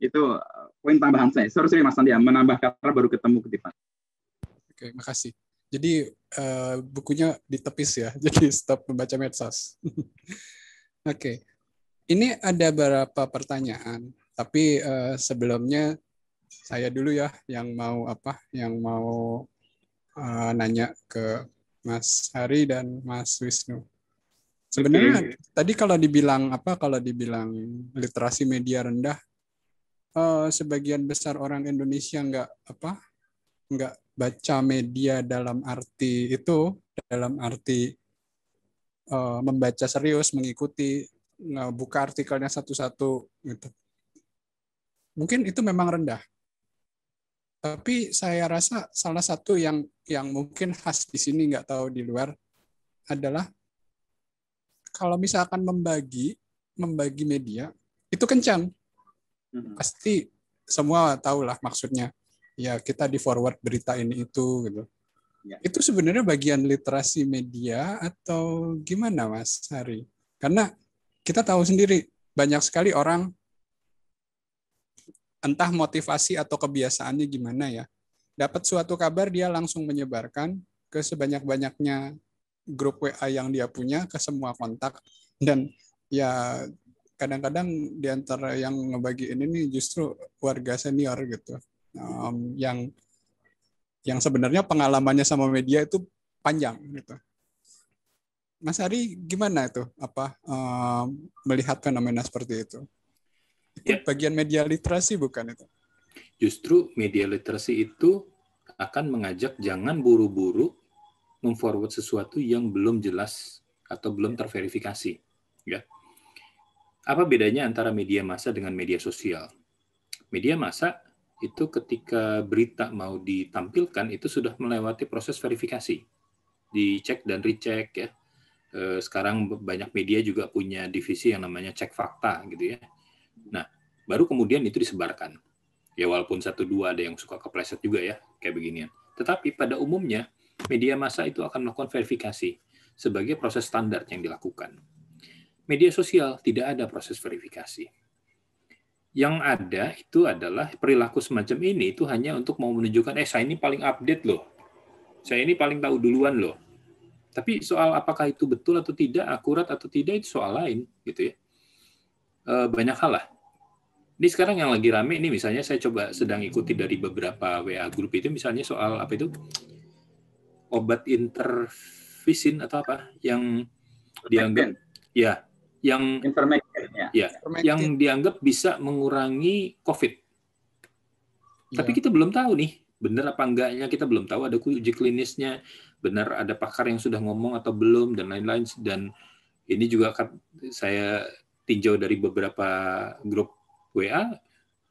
Itu poin tambahan saya. Sorry Mas Andi, menambah karena baru ketemu kutipan. Oke, makasih. Jadi bukunya ditepis ya. Jadi stop membaca medsos. Oke. Ini ada beberapa pertanyaan. Tapi sebelumnya saya dulu ya yang mau nanya ke Mas Hari dan Mas Wisnu. Sebenarnya tadi kalau dibilang literasi media rendah, sebagian besar orang Indonesia nggak baca media dalam arti membaca serius, mengikuti, buka artikelnya satu-satu gitu. Mungkin itu memang rendah. Tapi saya rasa salah satu yang mungkin khas di sini, nggak tahu di luar, adalah kalau misalkan membagi media, itu kencan. Pasti semua tahulah maksudnya. Ya kita di forward berita ini itu gitu. Ya. Itu sebenarnya bagian literasi media atau gimana Mas Hari? Karena kita tahu sendiri banyak sekali orang, entah motivasi atau kebiasaannya gimana ya, dapat suatu kabar dia langsung menyebarkan ke sebanyak-banyaknya grup WA yang dia punya, ke semua kontak, dan ya kadang-kadang di antara yang ngebagiin ini justru warga senior gitu, yang sebenarnya pengalamannya sama media itu panjang gitu. Mas Ari gimana itu melihat fenomena seperti itu? Itu bagian media literasi bukan itu? Justru media literasi itu akan mengajak jangan buru-buru memforward sesuatu yang belum jelas atau belum terverifikasi. Ya. Apa bedanya antara media massa dengan media sosial? Media massa itu ketika berita mau ditampilkan itu sudah melewati proses verifikasi, dicek dan recheck ya. Sekarang banyak media juga punya divisi yang namanya cek fakta gitu ya. Nah, baru kemudian itu disebarkan. Ya walaupun 1-2 ada yang suka kepleset juga ya, kayak beginian. Tetapi pada umumnya media massa itu akan melakukan verifikasi sebagai proses standar yang dilakukan. Media sosial tidak ada proses verifikasi. Yang ada itu adalah perilaku semacam ini itu hanya untuk mau menunjukkan, saya ini paling update loh. Saya ini paling tahu duluan loh. Tapi soal apakah itu betul atau tidak, akurat atau tidak, itu soal lain, gitu ya. Banyak hal lah. Ini sekarang yang lagi rame, ini misalnya saya coba sedang ikuti dari beberapa WA grup itu, misalnya soal apa itu, obat intervisin atau apa, yang dianggap, ya, yang yang dianggap bisa mengurangi COVID. Tapi kita belum tahu nih, benar apa enggaknya, kita belum tahu, ada uji klinisnya, benar ada pakar yang sudah ngomong atau belum, dan lain-lain. Dan ini juga saya tinjau dari beberapa grup WA,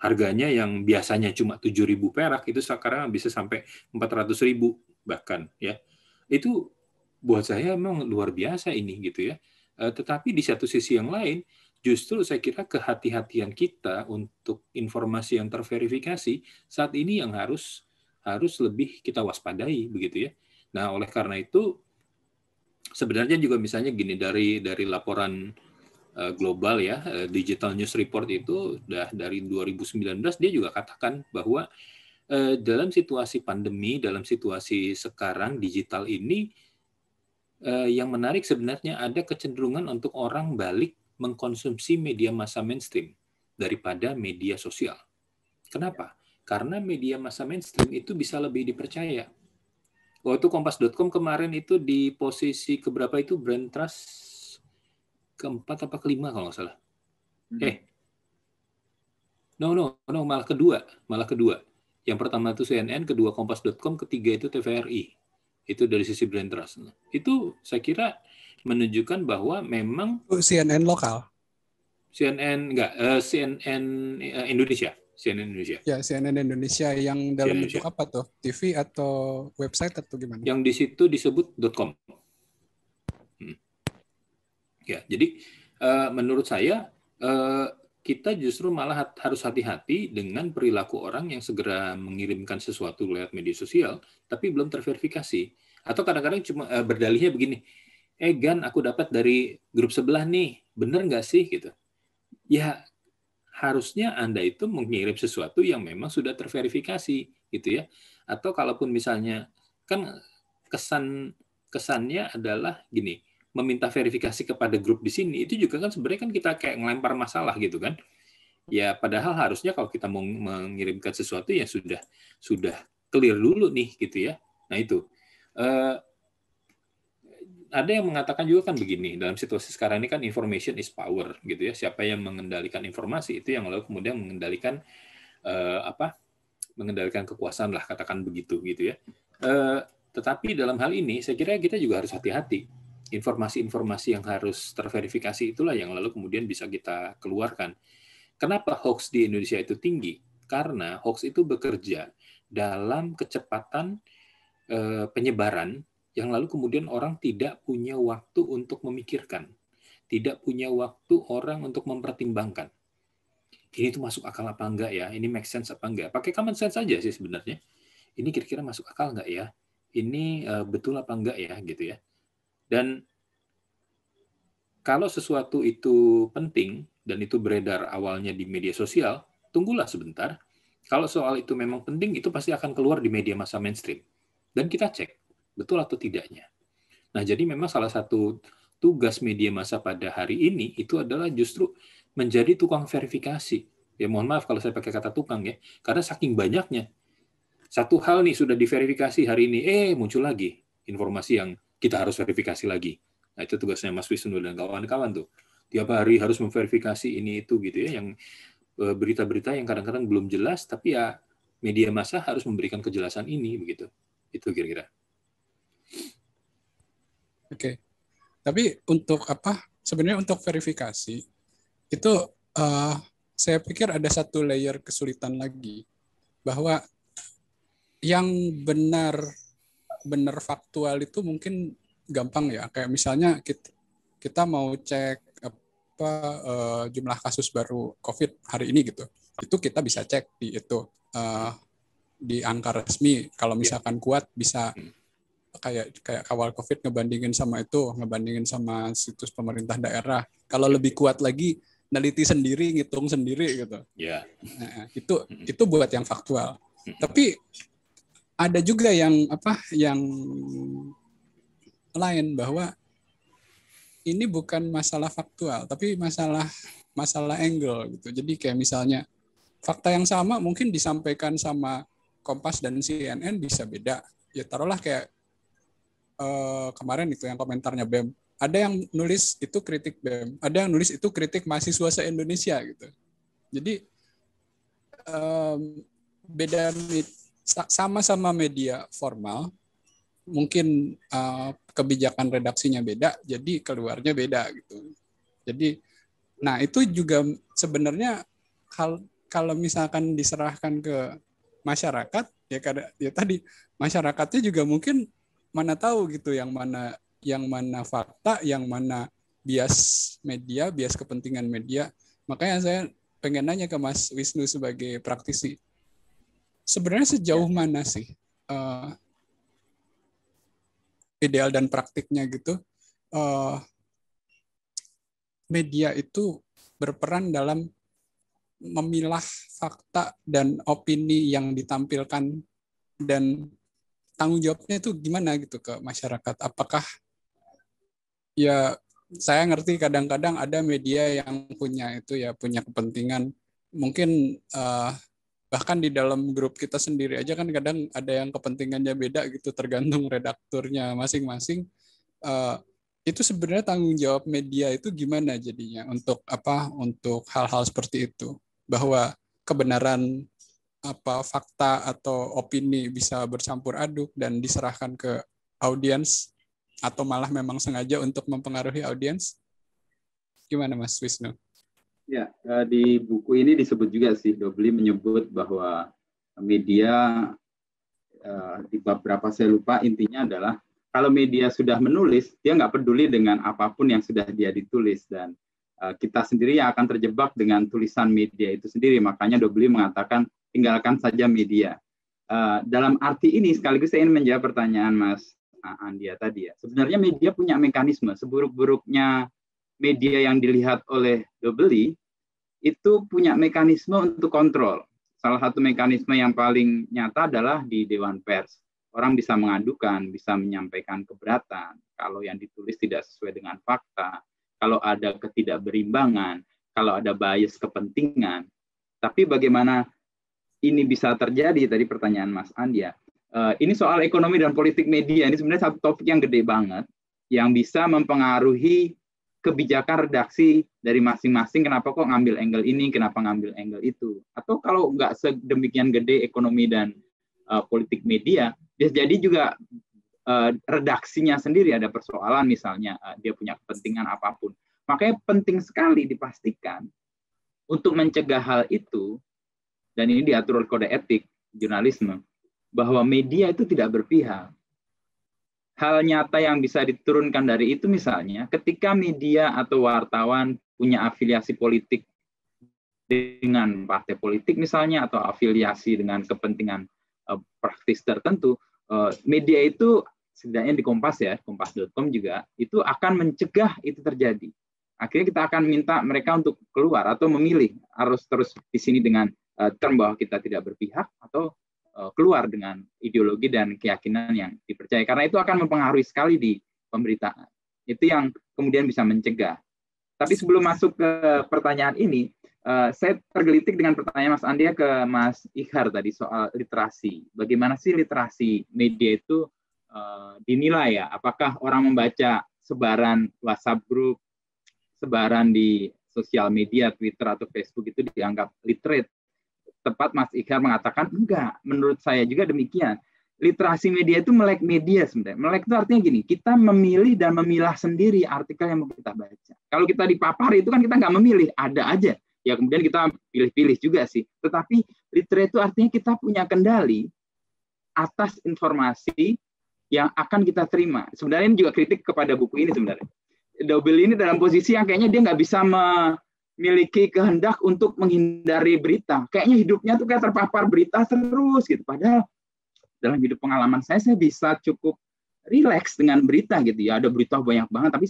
harganya yang biasanya cuma 7.000 perak, itu sekarang bisa sampai 400.000 bahkan. Ya, itu buat saya memang luar biasa ini gitu ya. Tetapi di satu sisi yang lain, justru saya kira kehati-hatian kita untuk informasi yang terverifikasi saat ini yang harus lebih kita waspadai begitu ya. Nah, oleh karena itu sebenarnya juga misalnya gini, dari laporan global ya, Digital News Report itu dari 2019 dia juga katakan bahwa dalam situasi pandemi, dalam situasi sekarang digital ini, yang menarik sebenarnya ada kecenderungan untuk orang balik mengkonsumsi media massa mainstream daripada media sosial. Kenapa? Karena media massa mainstream itu bisa lebih dipercaya. Waktu Kompas.com kemarin itu di posisi keberapa itu, brand trust keempat apa kelima kalau nggak salah. No, malah kedua. Yang pertama itu CNN, kedua Kompas.com, ketiga itu TVRI. Itu dari sisi brand trust. Itu saya kira menunjukkan bahwa memang CNN lokal. CNN Indonesia. CNN Indonesia. Ya, CNN Indonesia yang dalam bentuk apa tuh? TV atau website atau gimana? Yang di situ disebut .com. Ya, jadi menurut saya kita justru malah harus hati-hati dengan perilaku orang yang segera mengirimkan sesuatu lewat media sosial, tapi belum terverifikasi. Atau kadang-kadang cuma berdalihnya begini, Gan, aku dapat dari grup sebelah nih, bener nggak sih? Gitu. Ya, harusnya Anda itu mengirim sesuatu yang memang sudah terverifikasi, gitu ya. Atau kalaupun misalnya, kan kesannya adalah gini, meminta verifikasi kepada grup di sini, itu juga kan sebenarnya kan kita kayak ngelempar masalah gitu kan. Ya padahal harusnya kalau kita mau mengirimkan sesuatu ya sudah clear dulu nih gitu ya. Nah itu. Ada yang mengatakan juga kan begini, dalam situasi sekarang ini kan information is power gitu ya. Siapa yang mengendalikan informasi itu yang lalu kemudian mengendalikan mengendalikan kekuasaan lah, katakan begitu gitu ya. Tetapi dalam hal ini saya kira kita juga harus hati-hati. Informasi-informasi yang harus terverifikasi itulah yang lalu kemudian bisa kita keluarkan. Kenapa hoax di Indonesia itu tinggi? Karena hoax itu bekerja dalam kecepatan penyebaran yang lalu kemudian orang tidak punya waktu untuk memikirkan. Tidak punya waktu orang untuk mempertimbangkan. Ini tuh masuk akal apa enggak ya? Ini make sense apa enggak? Pakai common sense saja sih sebenarnya. Ini kira-kira masuk akal enggak ya? Ini betul apa enggak ya? Gitu ya. Dan kalau sesuatu itu penting dan itu beredar awalnya di media sosial, tunggulah sebentar. Kalau soal itu memang penting, itu pasti akan keluar di media massa mainstream. Dan kita cek, betul atau tidaknya. Nah, jadi memang salah satu tugas media massa pada hari ini itu adalah justru menjadi tukang verifikasi. Ya mohon maaf kalau saya pakai kata tukang ya, karena saking banyaknya. Satu hal nih sudah diverifikasi hari ini, muncul lagi informasi yang kita harus verifikasi lagi. Nah, itu tugasnya Mas Wisnu dan kawan-kawan tuh. Tiap hari harus memverifikasi ini itu gitu ya, yang berita-berita yang kadang-kadang belum jelas, tapi ya media massa harus memberikan kejelasan ini begitu. Itu kira-kira. Oke. Tapi untuk apa? Sebenarnya untuk verifikasi itu saya pikir ada satu layer kesulitan lagi, bahwa yang benar faktual itu mungkin gampang ya. Kayak misalnya kita mau cek jumlah kasus baru COVID hari ini gitu. Itu kita bisa cek di itu di angka resmi. Kalau misalkan kuat bisa kayak kawal COVID ngebandingin sama situs pemerintah daerah. Kalau lebih kuat lagi neliti sendiri, ngitung sendiri gitu. Ya. Nah, itu buat yang faktual. Tapi ada juga yang lain, bahwa ini bukan masalah faktual, tapi masalah angle gitu. Jadi kayak misalnya fakta yang sama mungkin disampaikan sama Kompas dan CNN bisa beda. Ya taruhlah kayak kemarin itu yang komentarnya BEM. Ada yang nulis itu kritik BEM, ada yang nulis itu kritik mahasiswa se-Indonesia gitu. Jadi beda, sama-sama media formal, mungkin kebijakan redaksinya beda, jadi keluarnya beda gitu. Jadi, nah itu juga sebenarnya kalau misalkan diserahkan ke masyarakat, ya tadi masyarakatnya juga mungkin mana tahu gitu yang mana fakta, yang mana bias media, bias kepentingan media. Makanya saya pengen nanya ke Mas Wisnu sebagai praktisi, sebenarnya sejauh mana sih ideal dan praktiknya gitu media itu berperan dalam memilah fakta dan opini yang ditampilkan, dan tanggung jawabnya itu gimana gitu ke masyarakat? Apakah ya saya ngerti kadang-kadang ada media yang punya kepentingan, mungkin bahkan di dalam grup kita sendiri aja kan kadang ada yang kepentingannya beda gitu, tergantung redakturnya masing-masing. Itu sebenarnya tanggung jawab media itu gimana jadinya untuk hal-hal seperti itu, bahwa kebenaran fakta atau opini bisa bercampur aduk dan diserahkan ke audiens, atau malah memang sengaja untuk mempengaruhi audiens? Gimana Mas Wisnu? Ya, di buku ini disebut juga sih, Dobli menyebut bahwa media di beberapa saya lupa, intinya adalah kalau media sudah menulis, dia nggak peduli dengan apapun yang sudah dia ditulis, dan kita sendiri yang akan terjebak dengan tulisan media itu sendiri. Makanya Dobli mengatakan tinggalkan saja media. Dalam arti ini sekaligus saya ingin menjawab pertanyaan Mas Andia tadi ya. Sebenarnya media punya mekanisme, seburuk-buruknya media yang dilihat oleh Dobli itu punya mekanisme untuk kontrol. Salah satu mekanisme yang paling nyata adalah di Dewan Pers. Orang bisa mengadukan, bisa menyampaikan keberatan kalau yang ditulis tidak sesuai dengan fakta, kalau ada ketidakberimbangan, kalau ada bias kepentingan. Tapi bagaimana ini bisa terjadi, tadi pertanyaan Mas Andia. Ini soal ekonomi dan politik media, ini sebenarnya satu topik yang gede banget, yang bisa mempengaruhi kebijakan redaksi dari masing-masing. Kenapa kok ngambil angle ini, kenapa ngambil angle itu. Atau kalau nggak sedemikian gede ekonomi dan politik media, bisa jadi juga redaksinya sendiri ada persoalan, misalnya dia punya kepentingan apapun. Makanya penting sekali dipastikan untuk mencegah hal itu, dan ini diatur oleh kode etik jurnalisme, bahwa media itu tidak berpihak. Hal nyata yang bisa diturunkan dari itu misalnya ketika media atau wartawan punya afiliasi politik dengan partai politik misalnya, atau afiliasi dengan kepentingan praktis tertentu, media itu setidaknya di Kompas ya, kompas.com juga, itu akan mencegah itu terjadi. Akhirnya kita akan minta mereka untuk keluar atau memilih, harus terus di sini dengan term bahwa kita tidak berpihak, atau keluar dengan ideologi dan keyakinan yang dipercaya. Karena itu akan mempengaruhi sekali di pemberitaan. Itu yang kemudian bisa mencegah. Tapi sebelum masuk ke pertanyaan ini, saya tergelitik dengan pertanyaan Mas Andia ke Mas Ikhar tadi soal literasi. Bagaimana sih literasi media itu dinilai ya? Apakah orang membaca sebaran WhatsApp group, sebaran di sosial media, Twitter atau Facebook itu dianggap literate? Tepat Mas Ikhar mengatakan enggak. Menurut saya juga demikian. Literasi media itu melek media sebenarnya. Melek itu artinya gini, kita memilih dan memilah sendiri artikel yang mau kita baca. Kalau kita dipapari itu kan kita nggak memilih, ada aja. Ya kemudian kita pilih-pilih juga sih. Tetapi literate itu artinya kita punya kendali atas informasi yang akan kita terima. Sebenarnya ini juga kritik kepada buku ini sebenarnya. Dobell ini dalam posisi yang kayaknya dia nggak bisa memiliki kehendak untuk menghindari berita. Kayaknya hidupnya tuh kayak terpapar berita terus gitu. Padahal dalam hidup pengalaman saya bisa cukup rileks dengan berita gitu ya. Ada berita banyak banget, tapi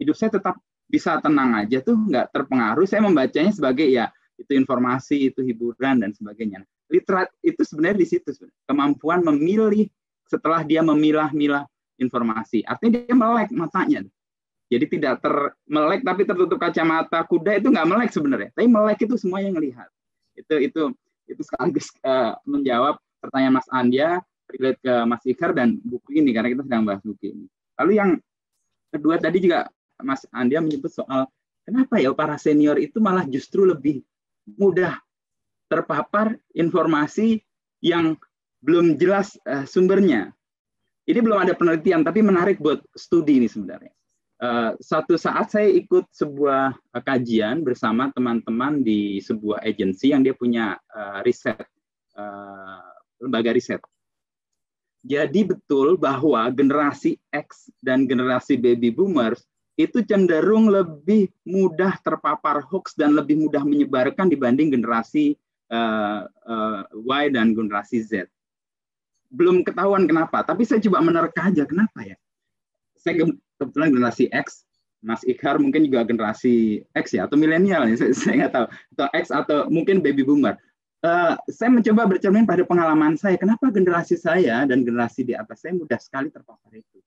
hidup saya tetap bisa tenang aja tuh, nggak terpengaruh. Saya membacanya sebagai ya itu informasi, itu hiburan dan sebagainya. Literat itu sebenarnya di situ, kemampuan memilih setelah dia memilah-milah informasi. Artinya dia melek matanya. Jadi tidak melek tapi tertutup kacamata kuda itu nggak melek sebenarnya. Tapi melek itu semua yang melihat. Itu sekaligus menjawab pertanyaan Mas Andya, relate ke Mas Ikhar dan buku ini karena kita sedang bahas buku ini. Lalu yang kedua tadi juga Mas Andya menyebut soal kenapa ya para senior itu malah justru lebih mudah terpapar informasi yang belum jelas sumbernya. Ini belum ada penelitian, tapi menarik buat studi ini sebenarnya. Suatu saat saya ikut sebuah kajian bersama teman-teman di sebuah agensi yang dia punya riset, lembaga riset. Jadi betul bahwa generasi X dan generasi baby boomers itu cenderung lebih mudah terpapar hoax dan lebih mudah menyebarkan dibanding generasi Y dan generasi Z. Belum ketahuan kenapa, tapi saya coba menerka aja kenapa ya. Saya kebetulan generasi X, Mas Ikhar mungkin juga generasi X ya, atau milenial, saya nggak tahu, atau X atau mungkin baby boomer. Saya mencoba bercermin pada pengalaman saya, kenapa generasi saya dan generasi di atas saya mudah sekali terpapar itu.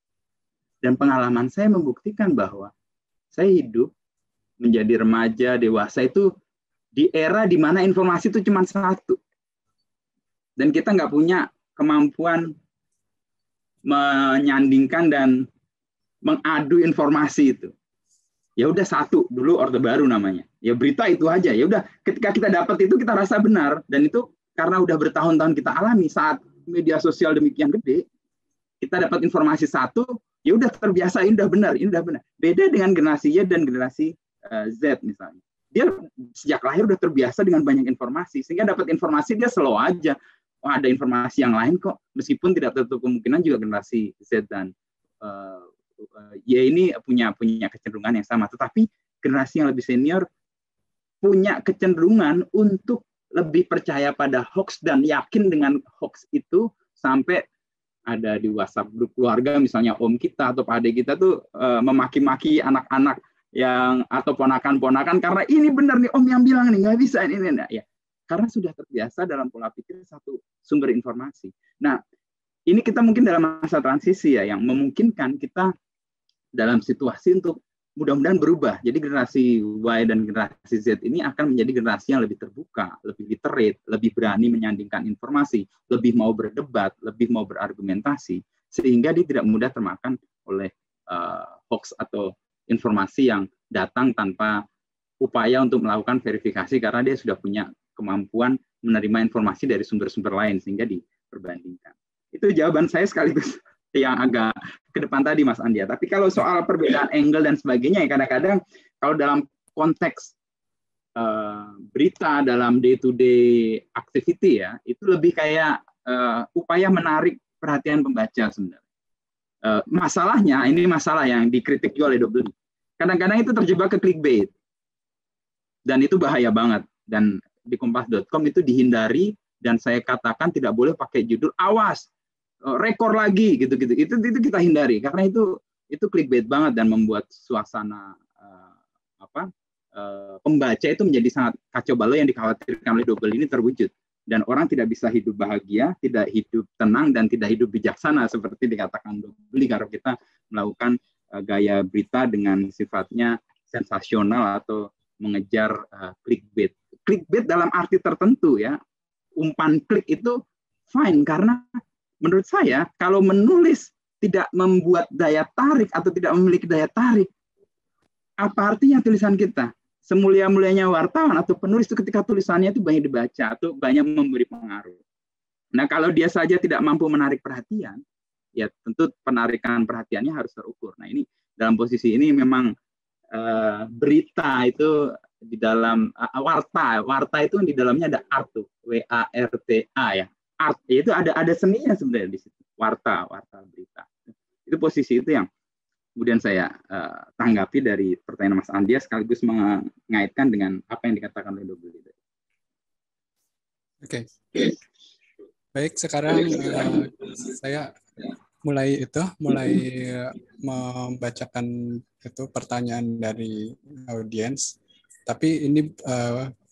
Dan pengalaman saya membuktikan bahwa saya hidup menjadi remaja, dewasa itu di era di mana informasi itu cuma satu. Dan kita nggak punya kemampuan menyandingkan dan mengadu informasi itu. Ya udah satu, dulu Orde Baru namanya. Ya berita itu aja. Ya udah ketika kita dapat itu kita rasa benar dan itu karena udah bertahun-tahun kita alami saat media sosial demikian gede, kita dapat informasi satu, ya udah terbiasa ini udah benar, ini udah benar. Beda dengan generasi Y dan generasi Z misalnya. Dia sejak lahir udah terbiasa dengan banyak informasi sehingga dapat informasi dia slow aja. Oh, ada informasi yang lain kok, meskipun tidak tertutup kemungkinan juga generasi Z dan ya ini punya kecenderungan yang sama, tetapi generasi yang lebih senior punya kecenderungan untuk lebih percaya pada hoax dan yakin dengan hoax itu sampai ada di WhatsApp grup keluarga misalnya om kita atau pak adik kita tuh memaki-maki anak-anak yang atau ponakan-ponakan karena ini benar nih om yang bilang nih nggak bisa ini enggak ya, karena sudah terbiasa dalam pola pikir satu sumber informasi. Nah ini kita mungkin dalam masa transisi ya yang memungkinkan kita dalam situasi untuk mudah-mudahan berubah. Jadi generasi Y dan generasi Z ini akan menjadi generasi yang lebih terbuka, lebih literate, lebih berani menyandingkan informasi, lebih mau berdebat, lebih mau berargumentasi, sehingga dia tidak mudah termakan oleh hoax atau informasi yang datang tanpa upaya untuk melakukan verifikasi karena dia sudah punya kemampuan menerima informasi dari sumber-sumber lain sehingga diperbandingkan. Itu jawaban saya sekaligus yang agak ke depan tadi Mas Andya. Tapi kalau soal perbedaan angle dan sebagainya, ya kadang-kadang kalau dalam konteks berita dalam day-to-day activity ya, itu lebih kayak upaya menarik perhatian pembaca sebenarnya. Masalahnya, ini masalah yang dikritik juga oleh Dobell. Kadang-kadang itu terjebak ke clickbait. Dan itu bahaya banget. Dan di kompas.com itu dihindari dan saya katakan tidak boleh pakai judul awas rekor lagi gitu-gitu. Itu kita hindari karena itu clickbait banget dan membuat suasana pembaca itu menjadi sangat kacau balau yang dikhawatirkan oleh Dobell ini terwujud dan orang tidak bisa hidup bahagia, tidak hidup tenang dan tidak hidup bijaksana seperti dikatakan Dobell karena kita melakukan gaya berita dengan sifatnya sensasional atau mengejar clickbait. Clickbait dalam arti tertentu ya, umpan klik itu fine karena menurut saya, kalau menulis tidak membuat daya tarik atau tidak memiliki daya tarik, apa artinya tulisan kita? Semulia-mulianya wartawan atau penulis itu ketika tulisannya itu banyak dibaca atau banyak memberi pengaruh. Nah, kalau dia saja tidak mampu menarik perhatian, ya tentu penarikan perhatiannya harus terukur. Nah, ini dalam posisi ini memang berita itu di dalam warta itu di dalamnya ada art tuh, WARTA ya. Art itu ada seninya sebenarnya di situ, warta berita. Itu posisi itu yang kemudian saya tanggapi dari pertanyaan Mas Andia, sekaligus mengaitkan dengan apa yang dikatakan oleh Dobeli. Oke. Baik, sekarang saya mulai membacakan itu pertanyaan dari audiens. Tapi ini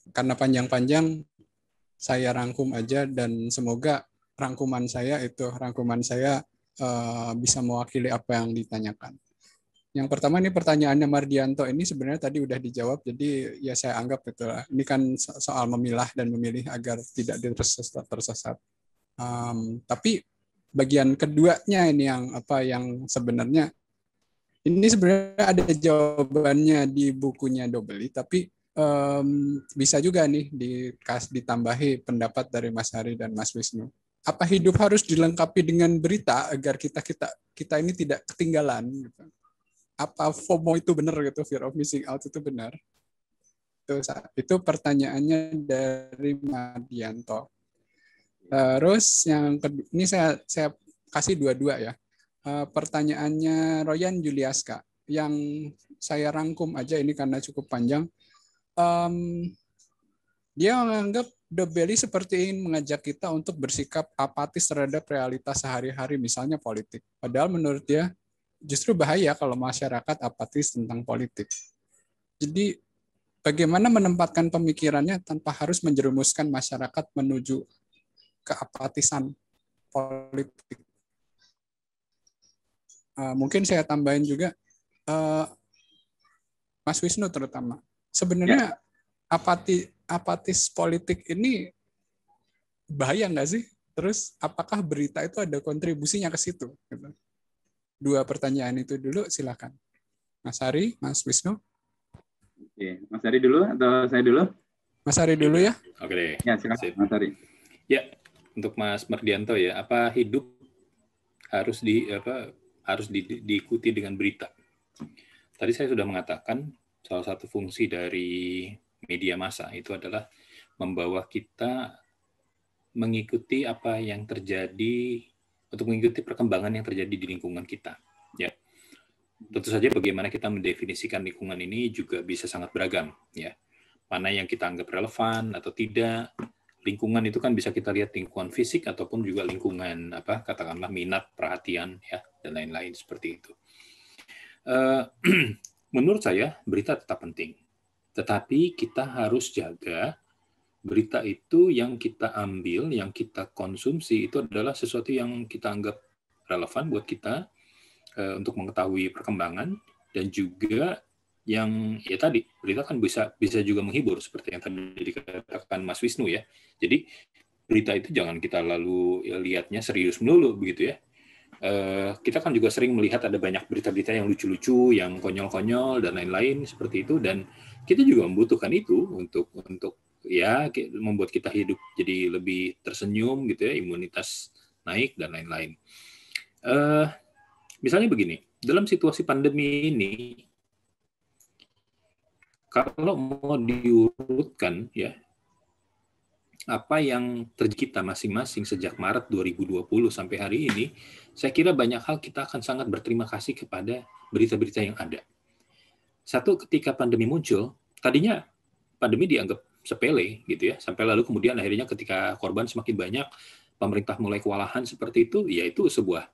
karena panjang-panjang, saya rangkum aja, dan semoga rangkuman saya bisa mewakili apa yang ditanyakan. Yang pertama, ini pertanyaannya Mardianto, ini sebenarnya tadi udah dijawab, jadi ya saya anggap itu lah. Ini kan soal memilah dan memilih agar tidak tersesat. Tapi bagian keduanya ini yang sebenarnya ini sebenarnya ada jawabannya di bukunya Dobeli, tapi bisa juga nih ditambahi pendapat dari Mas Hari dan Mas Wisnu. Apa hidup harus dilengkapi dengan berita agar kita ini tidak ketinggalan? Gitu. Apa FOMO itu benar gitu, fear of missing out itu benar? Itu pertanyaannya dari Mardianto. Terus yang kedua, ini saya kasih dua-dua ya. Pertanyaannya Royan Juliaska, yang saya rangkum aja ini karena cukup panjang. Dia menganggap Dobeli seperti ingin mengajak kita untuk bersikap apatis terhadap realitas sehari-hari, misalnya politik. Padahal menurut dia justru bahaya kalau masyarakat apatis tentang politik. Jadi bagaimana menempatkan pemikirannya tanpa harus menjerumuskan masyarakat menuju keapatisan politik. Mungkin saya tambahin juga, Mas Wisnu terutama. Sebenarnya apatis politik ini bahaya nggak sih? Terus apakah berita itu ada kontribusinya ke situ? Gitu. Dua pertanyaan itu dulu, silakan. Mas Hari, Mas Wisnu. Oke, Mas Hari dulu atau saya dulu? Mas Hari dulu ya. Oke deh. Ya, silakan Mas Hari. Ya, untuk Mas Mardianto ya, apa hidup harus diikuti dengan berita? Tadi saya sudah mengatakan salah satu fungsi dari media massa itu adalah membawa kita mengikuti apa yang terjadi, untuk mengikuti perkembangan yang terjadi di lingkungan kita. Ya, tentu saja bagaimana kita mendefinisikan lingkungan ini juga bisa sangat beragam. Ya, mana yang kita anggap relevan atau tidak. Lingkungan itu kan bisa kita lihat lingkungan fisik ataupun juga lingkungan katakanlah minat, perhatian, ya, dan lain-lain seperti itu. Menurut saya berita tetap penting, tetapi kita harus jaga berita itu yang kita ambil, yang kita konsumsi itu adalah sesuatu yang kita anggap relevan buat kita untuk mengetahui perkembangan, dan juga yang ya tadi berita kan bisa juga menghibur seperti yang tadi dikatakan Mas Wisnu ya. Jadi berita itu jangan kita lalu lihatnya serius melulu begitu ya. Kita kan juga sering melihat ada banyak berita-berita yang lucu-lucu, yang konyol-konyol dan lain-lain seperti itu, dan kita juga membutuhkan itu untuk ya membuat kita hidup jadi lebih tersenyum gitu ya, imunitas naik dan lain-lain. Misalnya begini, dalam situasi pandemi ini, kalau mau diurutkan ya apa yang terjadi kita masing-masing sejak Maret 2020 sampai hari ini, saya kira banyak hal kita akan sangat berterima kasih kepada berita-berita yang ada. Satu, ketika pandemi muncul, tadinya pandemi dianggap sepele gitu ya, sampai lalu kemudian akhirnya ketika korban semakin banyak, pemerintah mulai kewalahan seperti itu, ya itu sebuah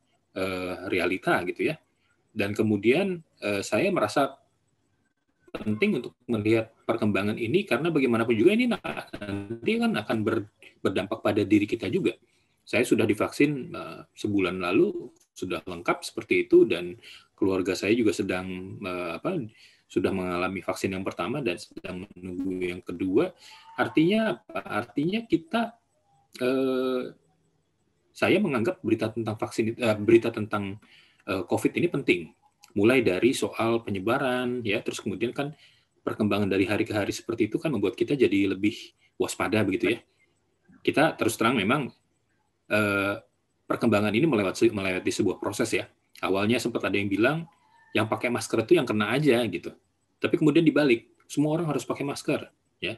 realita gitu ya. Dan kemudian saya merasa penting untuk melihat perkembangan ini karena bagaimanapun juga ini nanti kan akan berdampak pada diri kita juga. Saya sudah divaksin sebulan lalu, sudah lengkap seperti itu, dan keluarga saya juga sedang sudah mengalami vaksin yang pertama dan sedang menunggu yang kedua. Artinya apa? Artinya kita saya menganggap berita tentang vaksin, berita tentang COVID ini penting. Mulai dari soal penyebaran, ya, terus kemudian kan perkembangan dari hari ke hari seperti itu kan membuat kita jadi lebih waspada begitu ya. Kita terus terang memang perkembangan ini melewati sebuah proses ya. Awalnya sempat ada yang bilang yang pakai masker itu yang kena aja gitu. Tapi kemudian dibalik, semua orang harus pakai masker, ya.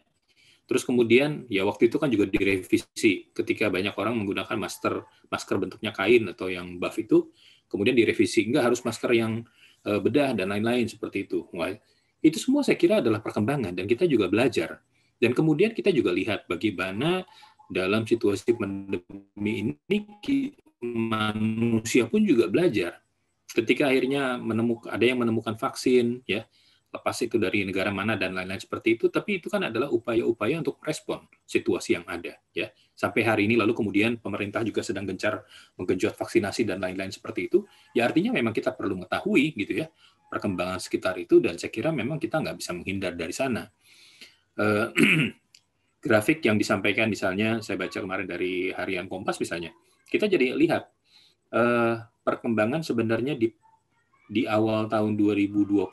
Terus kemudian ya waktu itu kan juga direvisi ketika banyak orang menggunakan masker bentuknya kain atau yang buff itu. kemudian direvisi, enggak harus masker yang bedah dan lain-lain seperti itu. Wah, itu semua saya kira adalah perkembangan dan kita juga belajar. Dan kemudian kita juga lihat bagaimana dalam situasi pandemi ini manusia pun juga belajar. Ketika akhirnya ada yang menemukan vaksin, ya, lepas itu dari negara mana dan lain-lain seperti itu, tapi itu kan adalah upaya-upaya untuk merespon situasi yang ada, ya. Sampai hari ini lalu kemudian pemerintah juga sedang gencar menggenjot vaksinasi dan lain-lain seperti itu, ya artinya memang kita perlu mengetahui gitu ya perkembangan sekitar itu, dan saya kira memang kita nggak bisa menghindar dari sana. Grafik yang disampaikan misalnya saya baca kemarin dari Harian Kompas misalnya, kita jadi lihat perkembangan sebenarnya di awal tahun 2021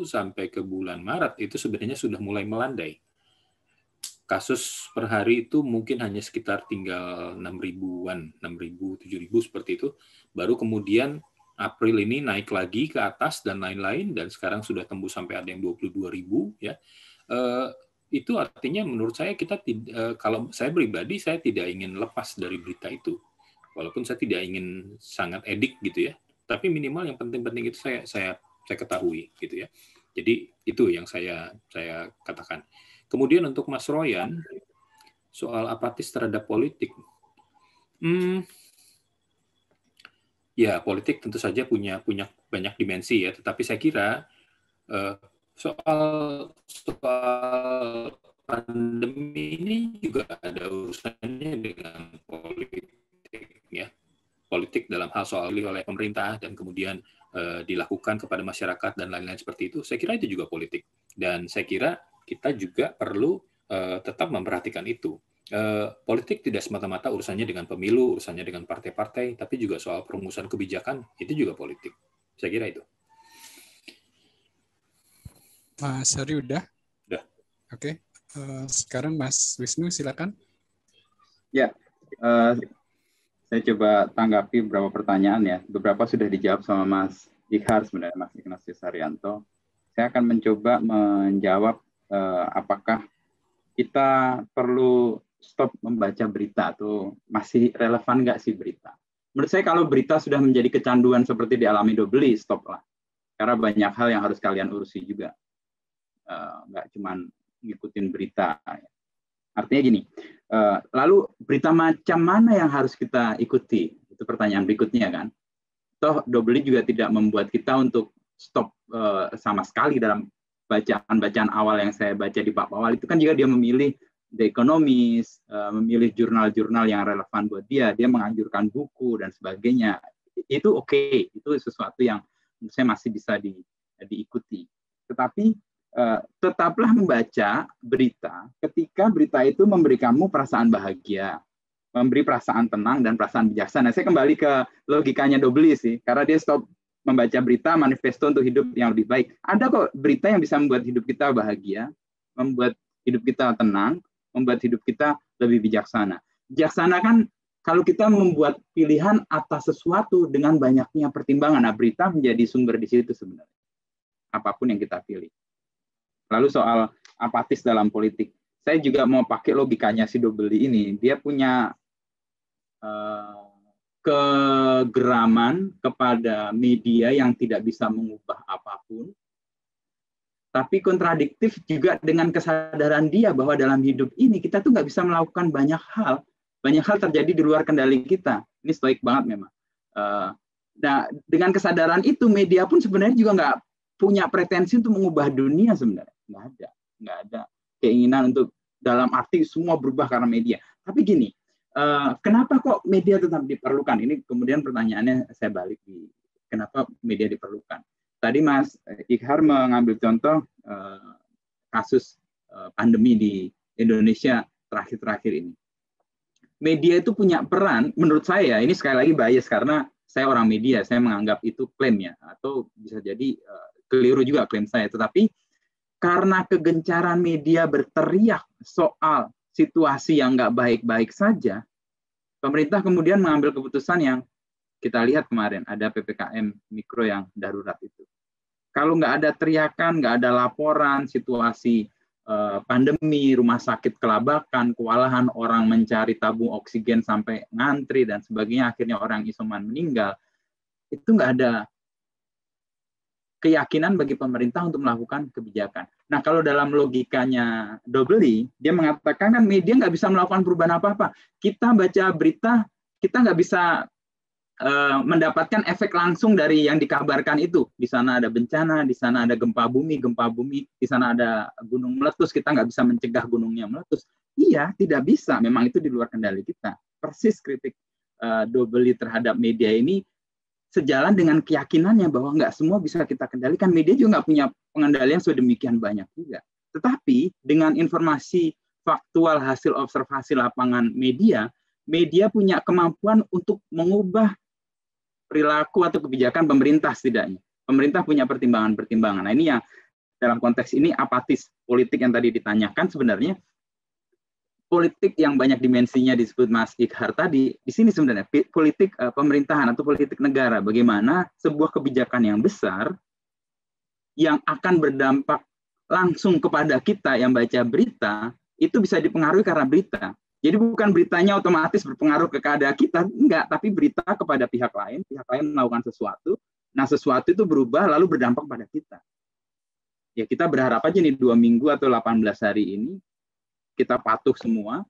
sampai ke bulan Maret itu sebenarnya sudah mulai melandai. Kasus per hari itu mungkin hanya sekitar tinggal 6.000-an, 6.000, 7.000 seperti itu. Baru kemudian April ini naik lagi ke atas dan lain-lain, dan sekarang sudah tembus sampai ada yang 22.000 ya. Itu artinya menurut saya kita kalau saya pribadi saya tidak ingin lepas dari berita itu. Walaupun saya tidak ingin sangat edik gitu ya. Tapi minimal yang penting-penting itu saya ketahui gitu ya. Jadi itu yang saya katakan. Kemudian untuk Mas Royan soal apatis terhadap politik, ya politik tentu saja punya banyak dimensi ya. Tetapi saya kira soal pandemi ini juga ada urusannya dengan politik ya. Politik dalam hal soal oleh pemerintah dan kemudian dilakukan kepada masyarakat dan lain-lain seperti itu, saya kira itu juga politik. Dan saya kira kita juga perlu tetap memperhatikan itu. Politik tidak semata-mata urusannya dengan pemilu, urusannya dengan partai-partai, tapi juga soal perumusan kebijakan, itu juga politik. Saya kira itu. Mas Hari udah? Udah. Oke. Sekarang Mas Wisnu silakan. Ya, saya coba tanggapi beberapa pertanyaan ya. Beberapa sudah dijawab sama Mas Ikhar sebenarnya, Mas Ignatius Haryanto. Saya akan mencoba menjawab apakah kita perlu stop membaca berita atau masih relevan nggak sih berita. Menurut saya kalau berita sudah menjadi kecanduan seperti dialami Dobeli, stop lah. Karena banyak hal yang harus kalian urusi juga. Nggak cuma ngikutin berita. Artinya gini, lalu berita macam mana yang harus kita ikuti? Itu pertanyaan berikutnya kan. Toh Dobeli juga tidak membuat kita untuk stop sama sekali dalam bacaan-bacaan awal yang saya baca di bab awal. Itu kan juga dia memilih The Economist, memilih jurnal-jurnal yang relevan buat dia menganjurkan buku dan sebagainya. Itu oke, itu sesuatu yang menurut saya masih bisa diikuti. Tetapi tetaplah membaca berita ketika berita itu memberi kamu perasaan bahagia, memberi perasaan tenang dan perasaan bijaksana. Saya kembali ke logikanya Dobeli sih, karena dia stop membaca berita manifesto untuk hidup yang lebih baik. Ada kok berita yang bisa membuat hidup kita bahagia, membuat hidup kita tenang, membuat hidup kita lebih bijaksana. Bijaksana kan kalau kita membuat pilihan atas sesuatu dengan banyaknya pertimbangan. Nah, berita menjadi sumber di situ sebenarnya. Apapun yang kita pilih. Lalu soal apatis dalam politik. Saya juga mau pakai logikanya si Dobeli ini. Dia punya kegeraman kepada media yang tidak bisa mengubah apapun, tapi kontradiktif juga dengan kesadaran dia bahwa dalam hidup ini kita tuh nggak bisa melakukan banyak hal terjadi di luar kendali kita. Ini stoik banget memang. Nah, dengan kesadaran itu media pun sebenarnya juga nggak punya pretensi untuk mengubah dunia sebenarnya, nggak ada keinginan untuk dalam arti semua berubah karena media. Tapi gini. Kenapa kok media tetap diperlukan? Ini kemudian pertanyaannya saya balik di kenapa media diperlukan. Tadi Mas Ikhar mengambil contoh kasus pandemi di Indonesia terakhir-terakhir ini. Media itu punya peran, menurut saya, ini sekali lagi bias karena saya orang media, saya menganggap itu klaim ya, atau bisa jadi keliru juga klaim saya. Tetapi karena kegencaran media berteriak soal situasi yang nggak baik-baik saja, pemerintah kemudian mengambil keputusan yang kita lihat kemarin, ada PPKM mikro yang darurat itu. Kalau nggak ada teriakan, nggak ada laporan, situasi pandemi, rumah sakit kelabakan, kewalahan orang mencari tabung oksigen sampai ngantri dan sebagainya, akhirnya orang isoman meninggal, itu nggak ada keyakinan bagi pemerintah untuk melakukan kebijakan. Nah, kalau dalam logikanya Dobelli, dia mengatakan kan media nggak bisa melakukan perubahan apa-apa. Kita baca berita, kita nggak bisa mendapatkan efek langsung dari yang dikabarkan itu. Di sana ada bencana, di sana ada gempa bumi, di sana ada gunung meletus, kita nggak bisa mencegah gunungnya meletus. Iya, tidak bisa. Memang itu di luar kendali kita. Persis kritik Dobelli terhadap media ini sejalan dengan keyakinannya bahwa nggak semua bisa kita kendalikan. Media juga nggak punya pengendalian sedemikian banyak juga. Tetapi dengan informasi faktual hasil observasi lapangan media punya kemampuan untuk mengubah perilaku atau kebijakan pemerintah setidaknya. Pemerintah punya pertimbangan-pertimbangan. Nah, ini yang dalam konteks ini apatis politik yang tadi ditanyakan sebenarnya politik yang banyak dimensinya disebut Mas Ikhar tadi, di sini sebenarnya politik pemerintahan atau politik negara, bagaimana sebuah kebijakan yang besar yang akan berdampak langsung kepada kita yang baca berita, itu bisa dipengaruhi karena berita. Jadi bukan beritanya otomatis berpengaruh ke keadaan kita, enggak, tapi berita kepada pihak lain melakukan sesuatu, nah sesuatu itu berubah lalu berdampak pada kita. Ya kita berharap aja nih 2 minggu atau 18 hari ini, kita patuh semua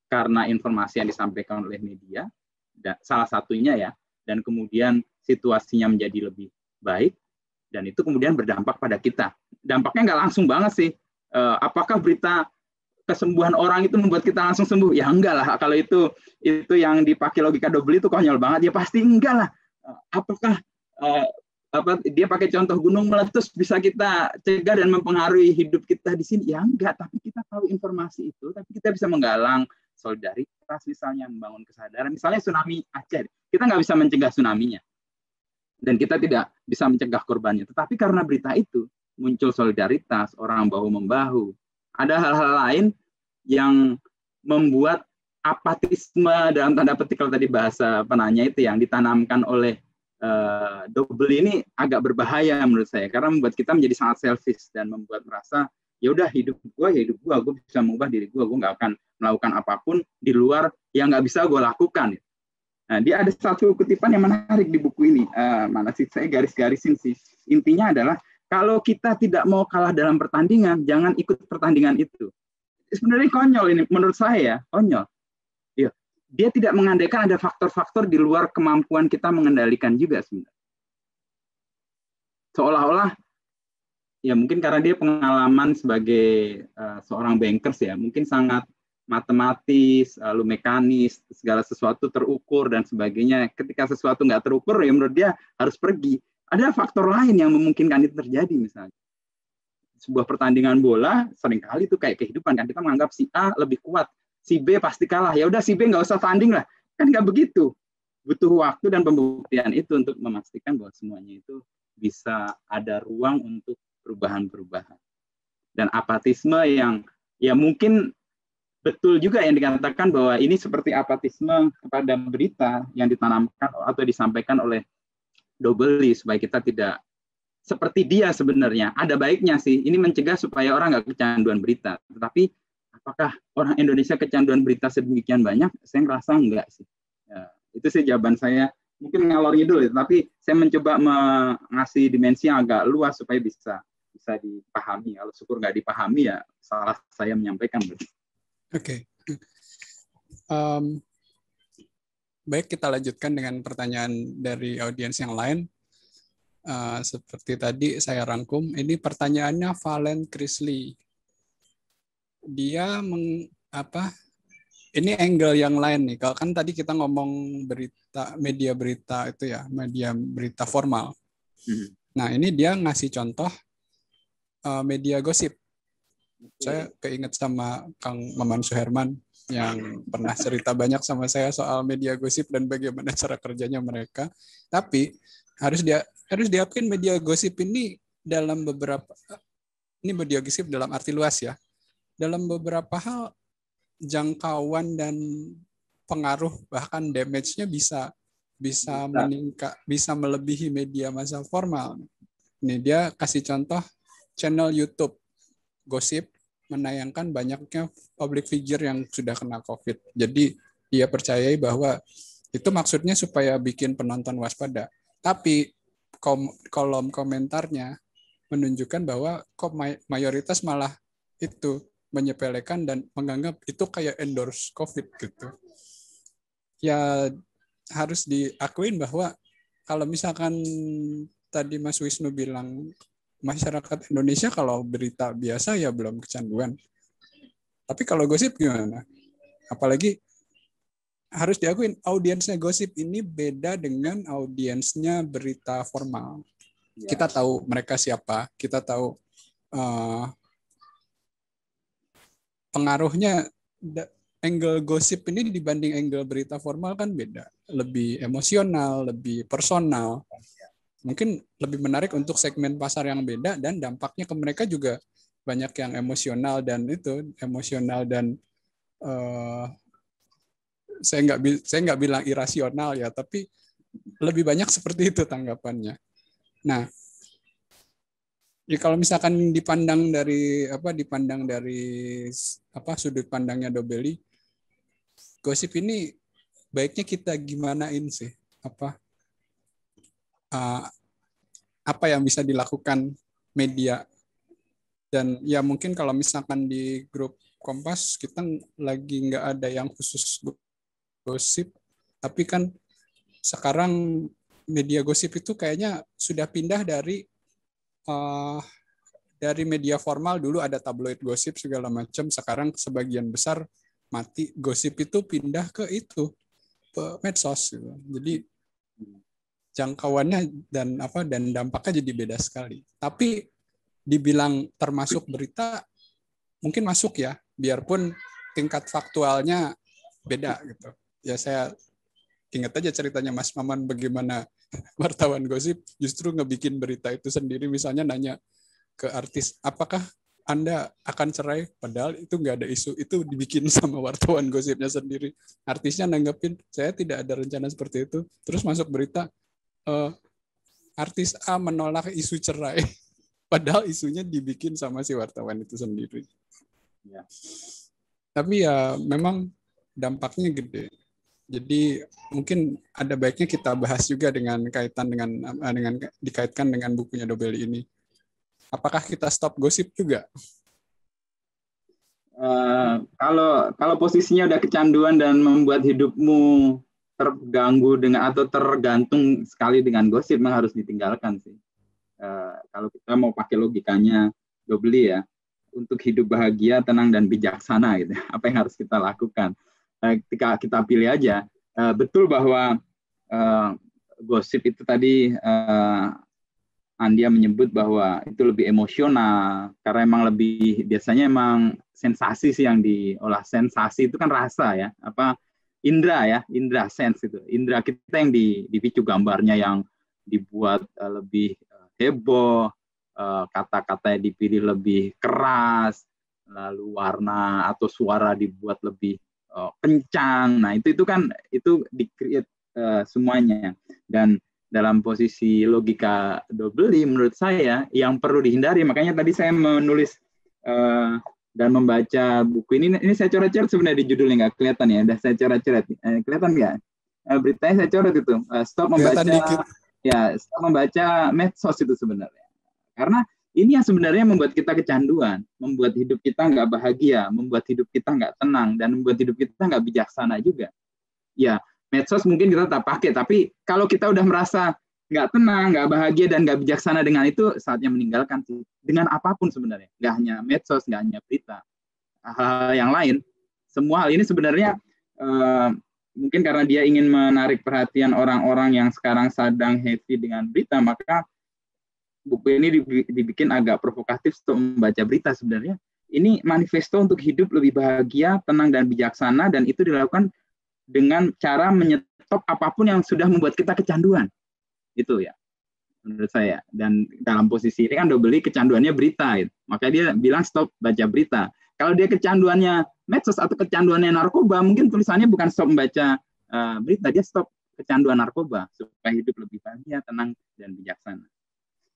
karena informasi yang disampaikan oleh media, dan salah satunya ya, dan kemudian situasinya menjadi lebih baik, dan itu kemudian berdampak pada kita. Dampaknya nggak langsung banget sih. Apakah berita kesembuhan orang itu membuat kita langsung sembuh? Ya enggak lah. Kalau itu yang dipakai logika Dobelli itu konyol banget. Ya pasti enggak lah. Apakah dia pakai contoh gunung meletus bisa kita cegah dan mempengaruhi hidup kita di sini? Ya enggak, tapi kita tahu informasi itu, tapi kita bisa menggalang solidaritas misalnya, membangun kesadaran. Misalnya tsunami Aceh, kita nggak bisa mencegah tsunami-nya, dan kita tidak bisa mencegah korbannya. Tetapi karena berita itu muncul solidaritas, orang bahu-membahu. Ada hal-hal lain yang membuat apatisme dalam tanda petik kalau tadi bahasa penanya itu yang ditanamkan oleh Dobelli ini agak berbahaya menurut saya karena membuat kita menjadi sangat selfish dan membuat merasa ya udah hidup gue bisa mengubah diri gue nggak akan melakukan apapun di luar yang nggak bisa gue lakukan. Nah, dia ada satu kutipan yang menarik di buku ini, mana sih saya garis-garisin sih, intinya adalah kalau kita tidak mau kalah dalam pertandingan jangan ikut pertandingan itu. Sebenarnya konyol ini menurut saya, konyol. Dia tidak mengandaikan ada faktor-faktor di luar kemampuan kita mengendalikan juga sebenarnya. Seolah-olah, ya mungkin karena dia pengalaman sebagai seorang bankers ya, mungkin sangat matematis, lalu mekanis, segala sesuatu terukur dan sebagainya. Ketika sesuatu nggak terukur, ya menurut dia harus pergi. Ada faktor lain yang memungkinkan itu terjadi misalnya. Sebuah pertandingan bola, seringkali itu kayak kehidupan kan, kita menganggap si A lebih kuat, si B pasti kalah. Ya udah si B nggak usah tanding lah. Kan nggak begitu. Butuh waktu dan pembuktian itu untuk memastikan bahwa semuanya itu bisa ada ruang untuk perubahan-perubahan. Dan apatisme yang ya mungkin betul juga yang dikatakan bahwa ini seperti apatisme kepada berita yang ditanamkan atau disampaikan oleh Dobelli supaya kita tidak seperti dia sebenarnya. Ada baiknya sih. Ini mencegah supaya orang nggak kecanduan berita. Tetapi apakah orang Indonesia kecanduan berita sedemikian banyak? Saya ngerasa enggak sih. Ya, itu sih jawaban saya. Mungkin ngalor ngidul, tapi saya mencoba mengasih dimensi yang agak luas supaya bisa dipahami. Kalau syukur nggak dipahami ya salah saya menyampaikan. Oke. Baik, kita lanjutkan dengan pertanyaan dari audiens yang lain. Seperti tadi saya rangkum, ini pertanyaannya Valen Chrisley. Dia ini angle yang lain nih. Kalau kan tadi kita ngomong media berita itu ya, media berita formal. Nah, ini dia ngasih contoh media gosip. Saya keinget sama Kang Maman Suherman yang pernah cerita banyak sama saya soal media gosip dan bagaimana cara kerjanya mereka. Tapi harus diakui media gosip ini dalam media gosip dalam arti luas ya. Dalam beberapa hal jangkauan dan pengaruh bahkan damage-nya bisa meningkat, bisa melebihi media massa formal. Ini dia kasih contoh channel YouTube gosip menayangkan banyaknya public figure yang sudah kena COVID. Jadi dia percayai bahwa itu maksudnya supaya bikin penonton waspada. Tapi kolom komentarnya menunjukkan bahwa kok mayoritas malah itu menyepelekan dan menganggap itu kayak endorse COVID gitu. Ya harus diakuin bahwa kalau misalkan tadi Mas Wisnu bilang masyarakat Indonesia kalau berita biasa ya belum kecanduan. Tapi kalau gosip gimana? Apalagi harus diakuin audiensnya gosip ini beda dengan audiensnya berita formal. Ya. Kita tahu mereka siapa, kita tahu pengaruhnya. Angle gosip ini dibanding angle berita formal kan beda. Lebih emosional, lebih personal. Mungkin lebih menarik untuk segmen pasar yang beda dan dampaknya ke mereka juga banyak yang emosional dan saya nggak bilang irasional ya, tapi lebih banyak seperti itu tanggapannya. Nah, ya kalau misalkan dipandang dari sudut pandangnya Dobelli, gosip ini baiknya kita gimanain sih? Apa yang bisa dilakukan media? Dan ya mungkin kalau misalkan di grup Kompas kita lagi nggak ada yang khusus gosip, tapi kan sekarang media gosip itu kayaknya sudah pindah dari media formal. Dulu ada tabloid gosip segala macam, sekarang sebagian besar mati gosip itu pindah ke medsos gitu. Jadi jangkauannya dan dampaknya jadi beda sekali. Tapi dibilang termasuk berita mungkin masuk ya, biarpun tingkat faktualnya beda gitu. Ya saya ingat aja ceritanya Mas Maman bagaimana wartawan gosip justru ngebikin berita itu sendiri, misalnya nanya ke artis, apakah Anda akan cerai? Padahal itu nggak ada isu, itu dibikin sama wartawan gosipnya sendiri. Artisnya nanggepin, saya tidak ada rencana seperti itu. Terus masuk berita, artis A menolak isu cerai. Padahal isunya dibikin sama si wartawan itu sendiri. Ya. Tapi ya memang dampaknya gede. Jadi mungkin ada baiknya kita bahas juga dikaitkan dengan bukunya Dobelli ini. Apakah kita stop gosip juga? Kalau posisinya udah kecanduan dan membuat hidupmu terganggu atau tergantung sekali dengan gosip, memang harus ditinggalkan sih. Kalau kita mau pakai logikanya Dobelli ya, untuk hidup bahagia, tenang dan bijaksana gitu. Apa yang harus kita lakukan? Ketika kita pilih aja, betul bahwa gosip itu tadi Andia menyebut bahwa itu lebih emosional karena emang biasanya emang sensasi sih yang diolah. Sensasi itu kan rasa ya, indra sense itu, indra kita yang dipicu, gambarnya yang dibuat lebih heboh, kata-katanya dipilih lebih keras, lalu warna atau suara dibuat lebih kencang. Nah itu kan di-create semuanya. Dan dalam posisi logika Dobelli menurut saya yang perlu dihindari, makanya tadi saya menulis dan membaca buku ini saya coret-coret sebenarnya di judulnya, nggak kelihatan ya, udah saya coret-coret, kelihatan nggak? Beritanya saya coret itu, stop membaca medsos itu sebenarnya, karena ini yang sebenarnya membuat kita kecanduan, membuat hidup kita nggak bahagia, membuat hidup kita nggak tenang, dan membuat hidup kita nggak bijaksana juga. Ya, medsos mungkin kita tak pakai, tapi kalau kita udah merasa nggak tenang, nggak bahagia, dan nggak bijaksana dengan itu, saatnya meninggalkan sih. Dengan apapun sebenarnya, nggak hanya medsos, nggak hanya berita, hal-hal yang lain. Semua hal ini sebenarnya mungkin karena dia ingin menarik perhatian orang-orang yang sekarang sedang happy dengan berita, maka buku ini dibikin agak provokatif untuk membaca berita. Sebenarnya ini manifesto untuk hidup lebih bahagia, tenang, dan bijaksana, dan itu dilakukan dengan cara menyetop apapun yang sudah membuat kita kecanduan. Itu ya, menurut saya. Dan dalam posisi ini kan Dobelli kecanduannya berita, gitu. Makanya dia bilang stop baca berita. Kalau dia kecanduannya medsos atau kecanduannya narkoba, mungkin tulisannya bukan stop membaca berita, dia stop kecanduan narkoba supaya hidup lebih bahagia, tenang, dan bijaksana.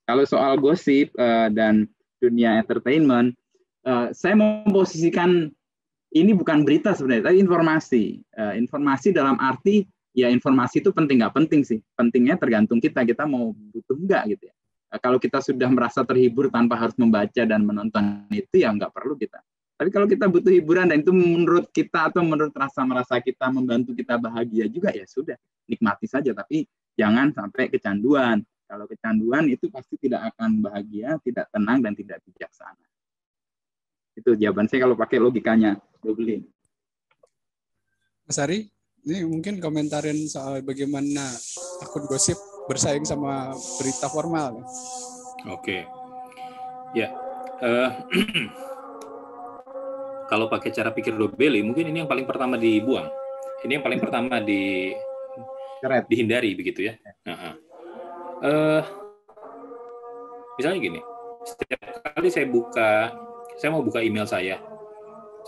Kalau soal gosip dan dunia entertainment, saya memposisikan ini bukan berita sebenarnya, tapi informasi. Informasi dalam arti ya informasi itu penting nggak penting sih. Pentingnya tergantung kita mau butuh nggak gitu ya. Kalau kita sudah merasa terhibur tanpa harus membaca dan menonton itu, ya nggak perlu kita. Tapi kalau kita butuh hiburan dan itu menurut kita atau menurut rasa-merasa kita membantu kita bahagia juga, ya sudah, nikmati saja. Tapi jangan sampai kecanduan. Kalau kecanduan itu pasti tidak akan bahagia, tidak tenang, dan tidak bijaksana. Itu jawaban saya kalau pakai logikanya Doubelin. Mas Ari, ini mungkin komentarin soal bagaimana akun gosip bersaing sama berita formal. Oke. Ya. Kalau pakai cara pikir Dobelli, mungkin ini yang paling pertama dibuang. Ini yang paling pertama dihindari begitu ya. Misalnya gini, setiap kali saya mau buka email saya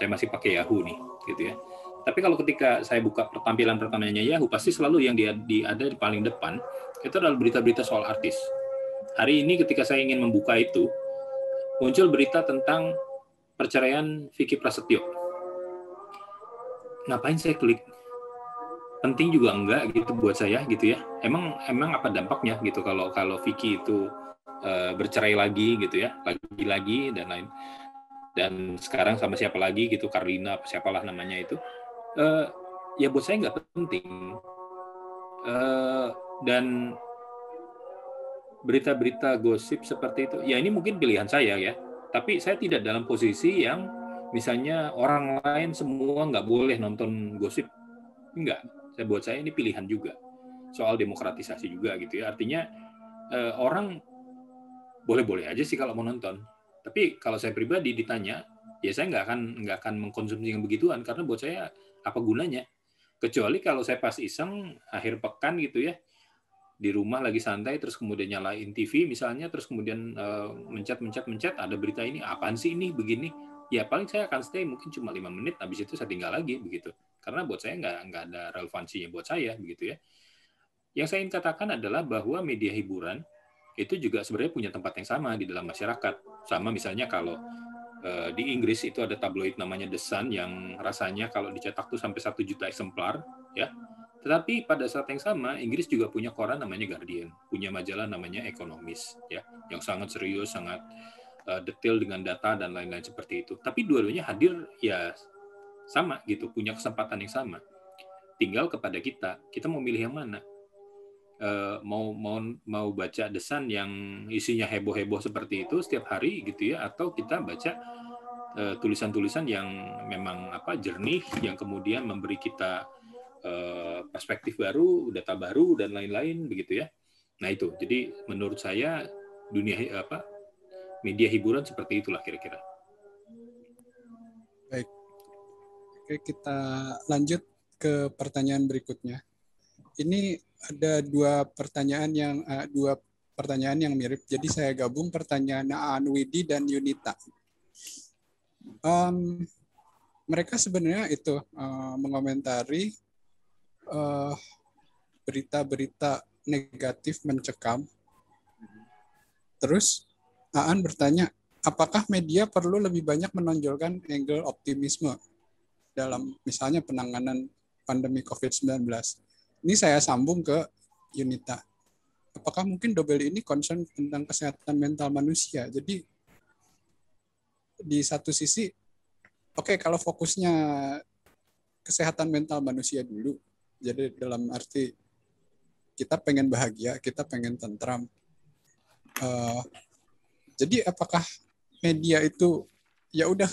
masih pakai Yahoo nih, gitu ya. Tapi kalau ketika saya buka tampilan pertamanya Yahoo, pasti selalu yang ada di paling depan itu adalah berita-berita soal artis. Hari ini ketika saya ingin membuka itu, muncul berita tentang perceraian Vicky Prasetyo. Ngapain saya klik? Penting juga enggak gitu buat saya gitu ya. Emang apa dampaknya gitu kalau Vicky itu bercerai lagi gitu ya, lagi dan lain. Dan sekarang sama siapa lagi gitu, Karlina apa siapalah namanya itu. Ya buat saya nggak penting. Dan berita-berita gosip seperti itu, ya ini mungkin pilihan saya ya. Tapi saya tidak dalam posisi yang misalnya orang lain semua nggak boleh nonton gosip. Enggak. Buat saya ini pilihan juga. Soal demokratisasi juga gitu ya. Artinya orang boleh-boleh aja sih kalau mau nonton. Tapi kalau saya pribadi ditanya, ya saya nggak akan mengkonsumsi yang begituan karena buat saya apa gunanya? Kecuali kalau saya pas iseng akhir pekan gitu ya, di rumah lagi santai terus kemudian nyalain TV misalnya terus kemudian mencet ada berita ini apaan sih ini begini, ya paling saya akan stay mungkin cuma 5 menit, habis itu saya tinggal lagi begitu, karena buat saya nggak ada relevansinya buat saya begitu ya. Yang saya ingin katakan adalah bahwa media hiburan itu juga sebenarnya punya tempat yang sama di dalam masyarakat. Sama misalnya kalau di Inggris itu ada tabloid namanya The Sun yang rasanya kalau dicetak tuh sampai 1 juta eksemplar ya. Tetapi pada saat yang sama, Inggris juga punya koran namanya Guardian, punya majalah namanya Economist, ya, yang sangat serius, sangat detail dengan data dan lain-lain seperti itu. Tapi dua-duanya hadir ya sama gitu, punya kesempatan yang sama. Tinggal kepada kita mau milih yang mana. Mau baca The Sun yang isinya heboh-heboh seperti itu setiap hari gitu ya, atau kita baca tulisan-tulisan yang memang jernih, yang kemudian memberi kita perspektif baru, data baru dan lain-lain begitu ya. Nah itu, jadi menurut saya dunia media hiburan seperti itulah kira-kira. Baik, oke kita lanjut ke pertanyaan berikutnya. Ini ada dua pertanyaan yang mirip. Jadi saya gabung pertanyaan Anwidi dan Yunita. Mereka sebenarnya itu mengomentari berita-berita negatif mencekam. Terus Aan bertanya, apakah media perlu lebih banyak menonjolkan angle optimisme dalam misalnya penanganan pandemi COVID-19? Ini saya sambung ke Yunita. Apakah mungkin Dobelli ini concern tentang kesehatan mental manusia? Jadi di satu sisi, kalau fokusnya kesehatan mental manusia dulu, jadi dalam arti kita pengen bahagia, kita pengen tentram. Jadi apakah media itu ya udah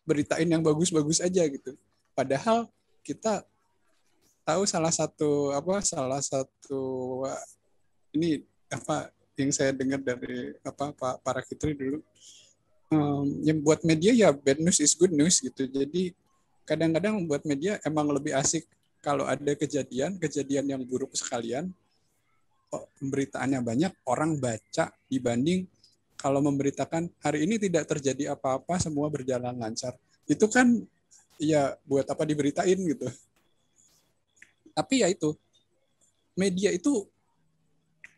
beritain yang bagus-bagus aja gitu. Padahal kita tahu salah satu ini yang saya dengar dari Pak Rakitri dulu, yang buat media ya bad news is good news gitu. Jadi kadang-kadang buat media emang lebih asik kalau ada kejadian yang buruk sekalian, pemberitaannya banyak, orang baca, dibanding kalau memberitakan hari ini tidak terjadi apa-apa, semua berjalan lancar. Itu kan ya buat apa diberitain gitu. Tapi ya itu, media itu,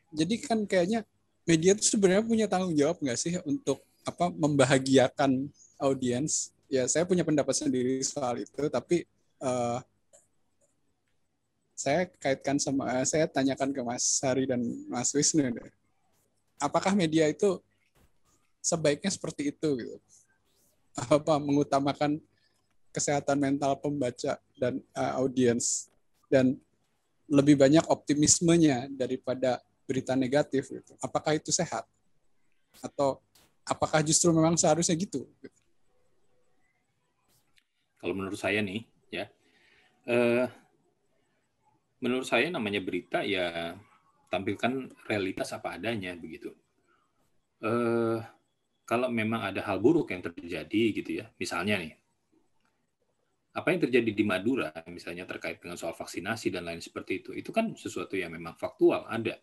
jadi kan kayaknya media itu sebenarnya punya tanggung jawab nggak sih untuk membahagiakan audiens? Ya saya punya pendapat sendiri soal itu, tapi saya tanyakan ke Mas Hari dan Mas Wisnu, apakah media itu sebaiknya seperti itu gitu? Apa mengutamakan kesehatan mental pembaca dan audiens dan lebih banyak optimismenya daripada berita negatif gitu. Apakah itu sehat? Atau apakah justru memang seharusnya gitu? Kalau menurut saya nih, ya, menurut saya namanya berita ya tampilkan realitas apa adanya begitu. Kalau memang ada hal buruk yang terjadi gitu ya, misalnya nih, apa yang terjadi di Madura misalnya terkait dengan soal vaksinasi dan lain seperti itu kan sesuatu yang memang faktual ada.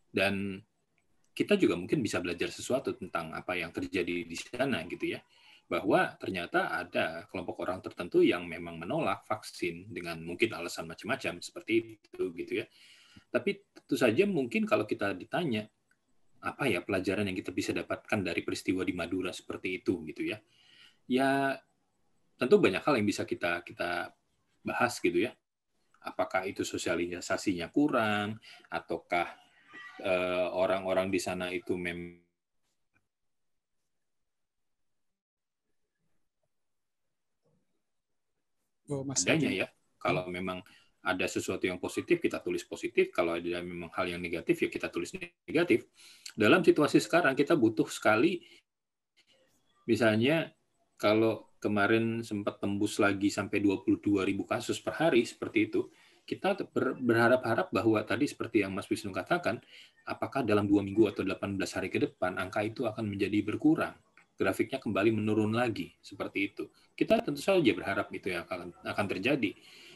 Dan kita juga mungkin bisa belajar sesuatu tentang apa yang terjadi di sana gitu ya. Bahwa ternyata ada kelompok orang tertentu yang memang menolak vaksin dengan mungkin alasan macam-macam seperti itu gitu ya. Tapi tentu saja mungkin kalau kita ditanya apa ya pelajaran yang kita bisa dapatkan dari peristiwa di Madura seperti itu gitu ya. Ya tentu banyak hal yang bisa kita bahas gitu ya. Apakah itu sosialisasinya kurang ataukah orang-orang di sana itu memang adanya ya. Kalau memang ada sesuatu yang positif, kita tulis positif. Kalau ada memang hal yang negatif, ya kita tulis negatif. Dalam situasi sekarang, kita butuh sekali, misalnya, kalau kemarin sempat tembus lagi sampai 22.000 kasus per hari, seperti itu, kita berharap-harap bahwa tadi seperti yang Mas Wisnu katakan, apakah dalam 2 minggu atau 18 hari ke depan, angka itu akan menjadi berkurang. Grafiknya kembali menurun lagi, seperti itu. Kita tentu saja berharap itu yang akan terjadi.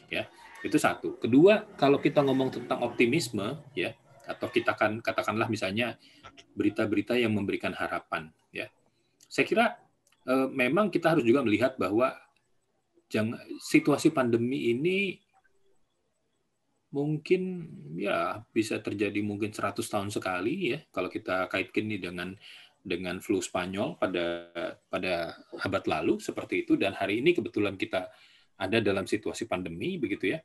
Ya, itu satu. Kedua, kalau kita ngomong tentang optimisme, ya, atau kita kan katakanlah misalnya berita-berita yang memberikan harapan, ya. Saya kira memang kita harus juga melihat bahwa situasi pandemi ini mungkin ya bisa terjadi mungkin 100 tahun sekali ya kalau kita kaitkan ini dengan flu Spanyol pada abad lalu seperti itu, dan hari ini kebetulan kita ada dalam situasi pandemi begitu ya.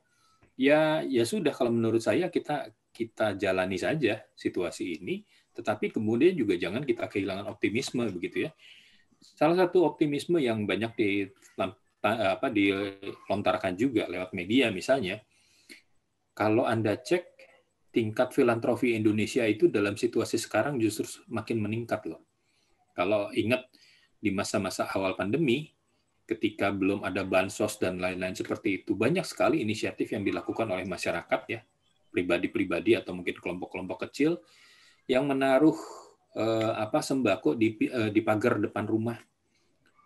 Ya sudah, kalau menurut saya kita jalani saja situasi ini, tetapi kemudian juga jangan kita kehilangan optimisme begitu ya. Salah satu optimisme yang banyak dilontarkan juga lewat media misalnya, kalau Anda cek tingkat filantropi Indonesia itu dalam situasi sekarang justru makin meningkat loh. Kalau ingat di masa-masa awal pandemi, ketika belum ada bansos dan lain-lain seperti itu, banyak sekali inisiatif yang dilakukan oleh masyarakat ya, pribadi-pribadi atau mungkin kelompok-kelompok kecil yang menaruh sembako di pagar depan rumah.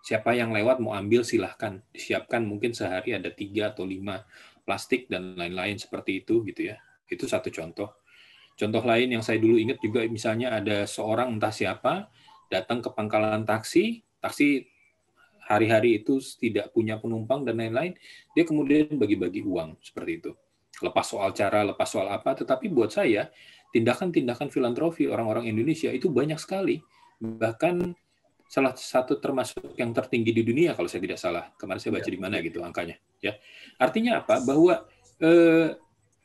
Siapa yang lewat mau ambil silahkan. Disiapkan mungkin sehari ada 3 atau 5 plastik dan lain-lain seperti itu gitu ya. Itu satu contoh. Contoh lain yang saya dulu ingat juga misalnya ada seorang entah siapa datang ke pangkalan taksi hari-hari itu tidak punya penumpang dan lain-lain, dia kemudian bagi-bagi uang seperti itu. Lepas soal cara, lepas soal apa, tetapi buat saya tindakan-tindakan filantropi orang-orang Indonesia itu banyak sekali. Bahkan salah satu termasuk yang tertinggi di dunia kalau saya tidak salah. Kemarin saya baca di mana gitu angkanya. Ya, artinya apa? Bahwa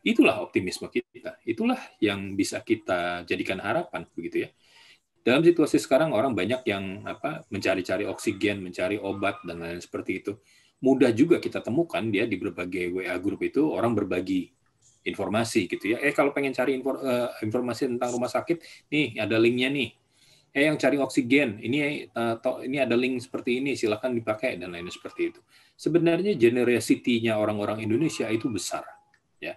itulah optimisme kita. Itulah yang bisa kita jadikan harapan begitu ya. Dalam situasi sekarang orang banyak yang mencari-cari oksigen, mencari obat dan lain seperti itu. Mudah juga kita temukan dia di berbagai WA grup itu orang berbagi informasi gitu ya. Kalau pengen cari informasi tentang rumah sakit, nih ada linknya nih. Yang cari oksigen, ini ada link seperti ini, silakan dipakai dan lain seperti itu. Sebenarnya generosity-nya orang-orang Indonesia itu besar, ya.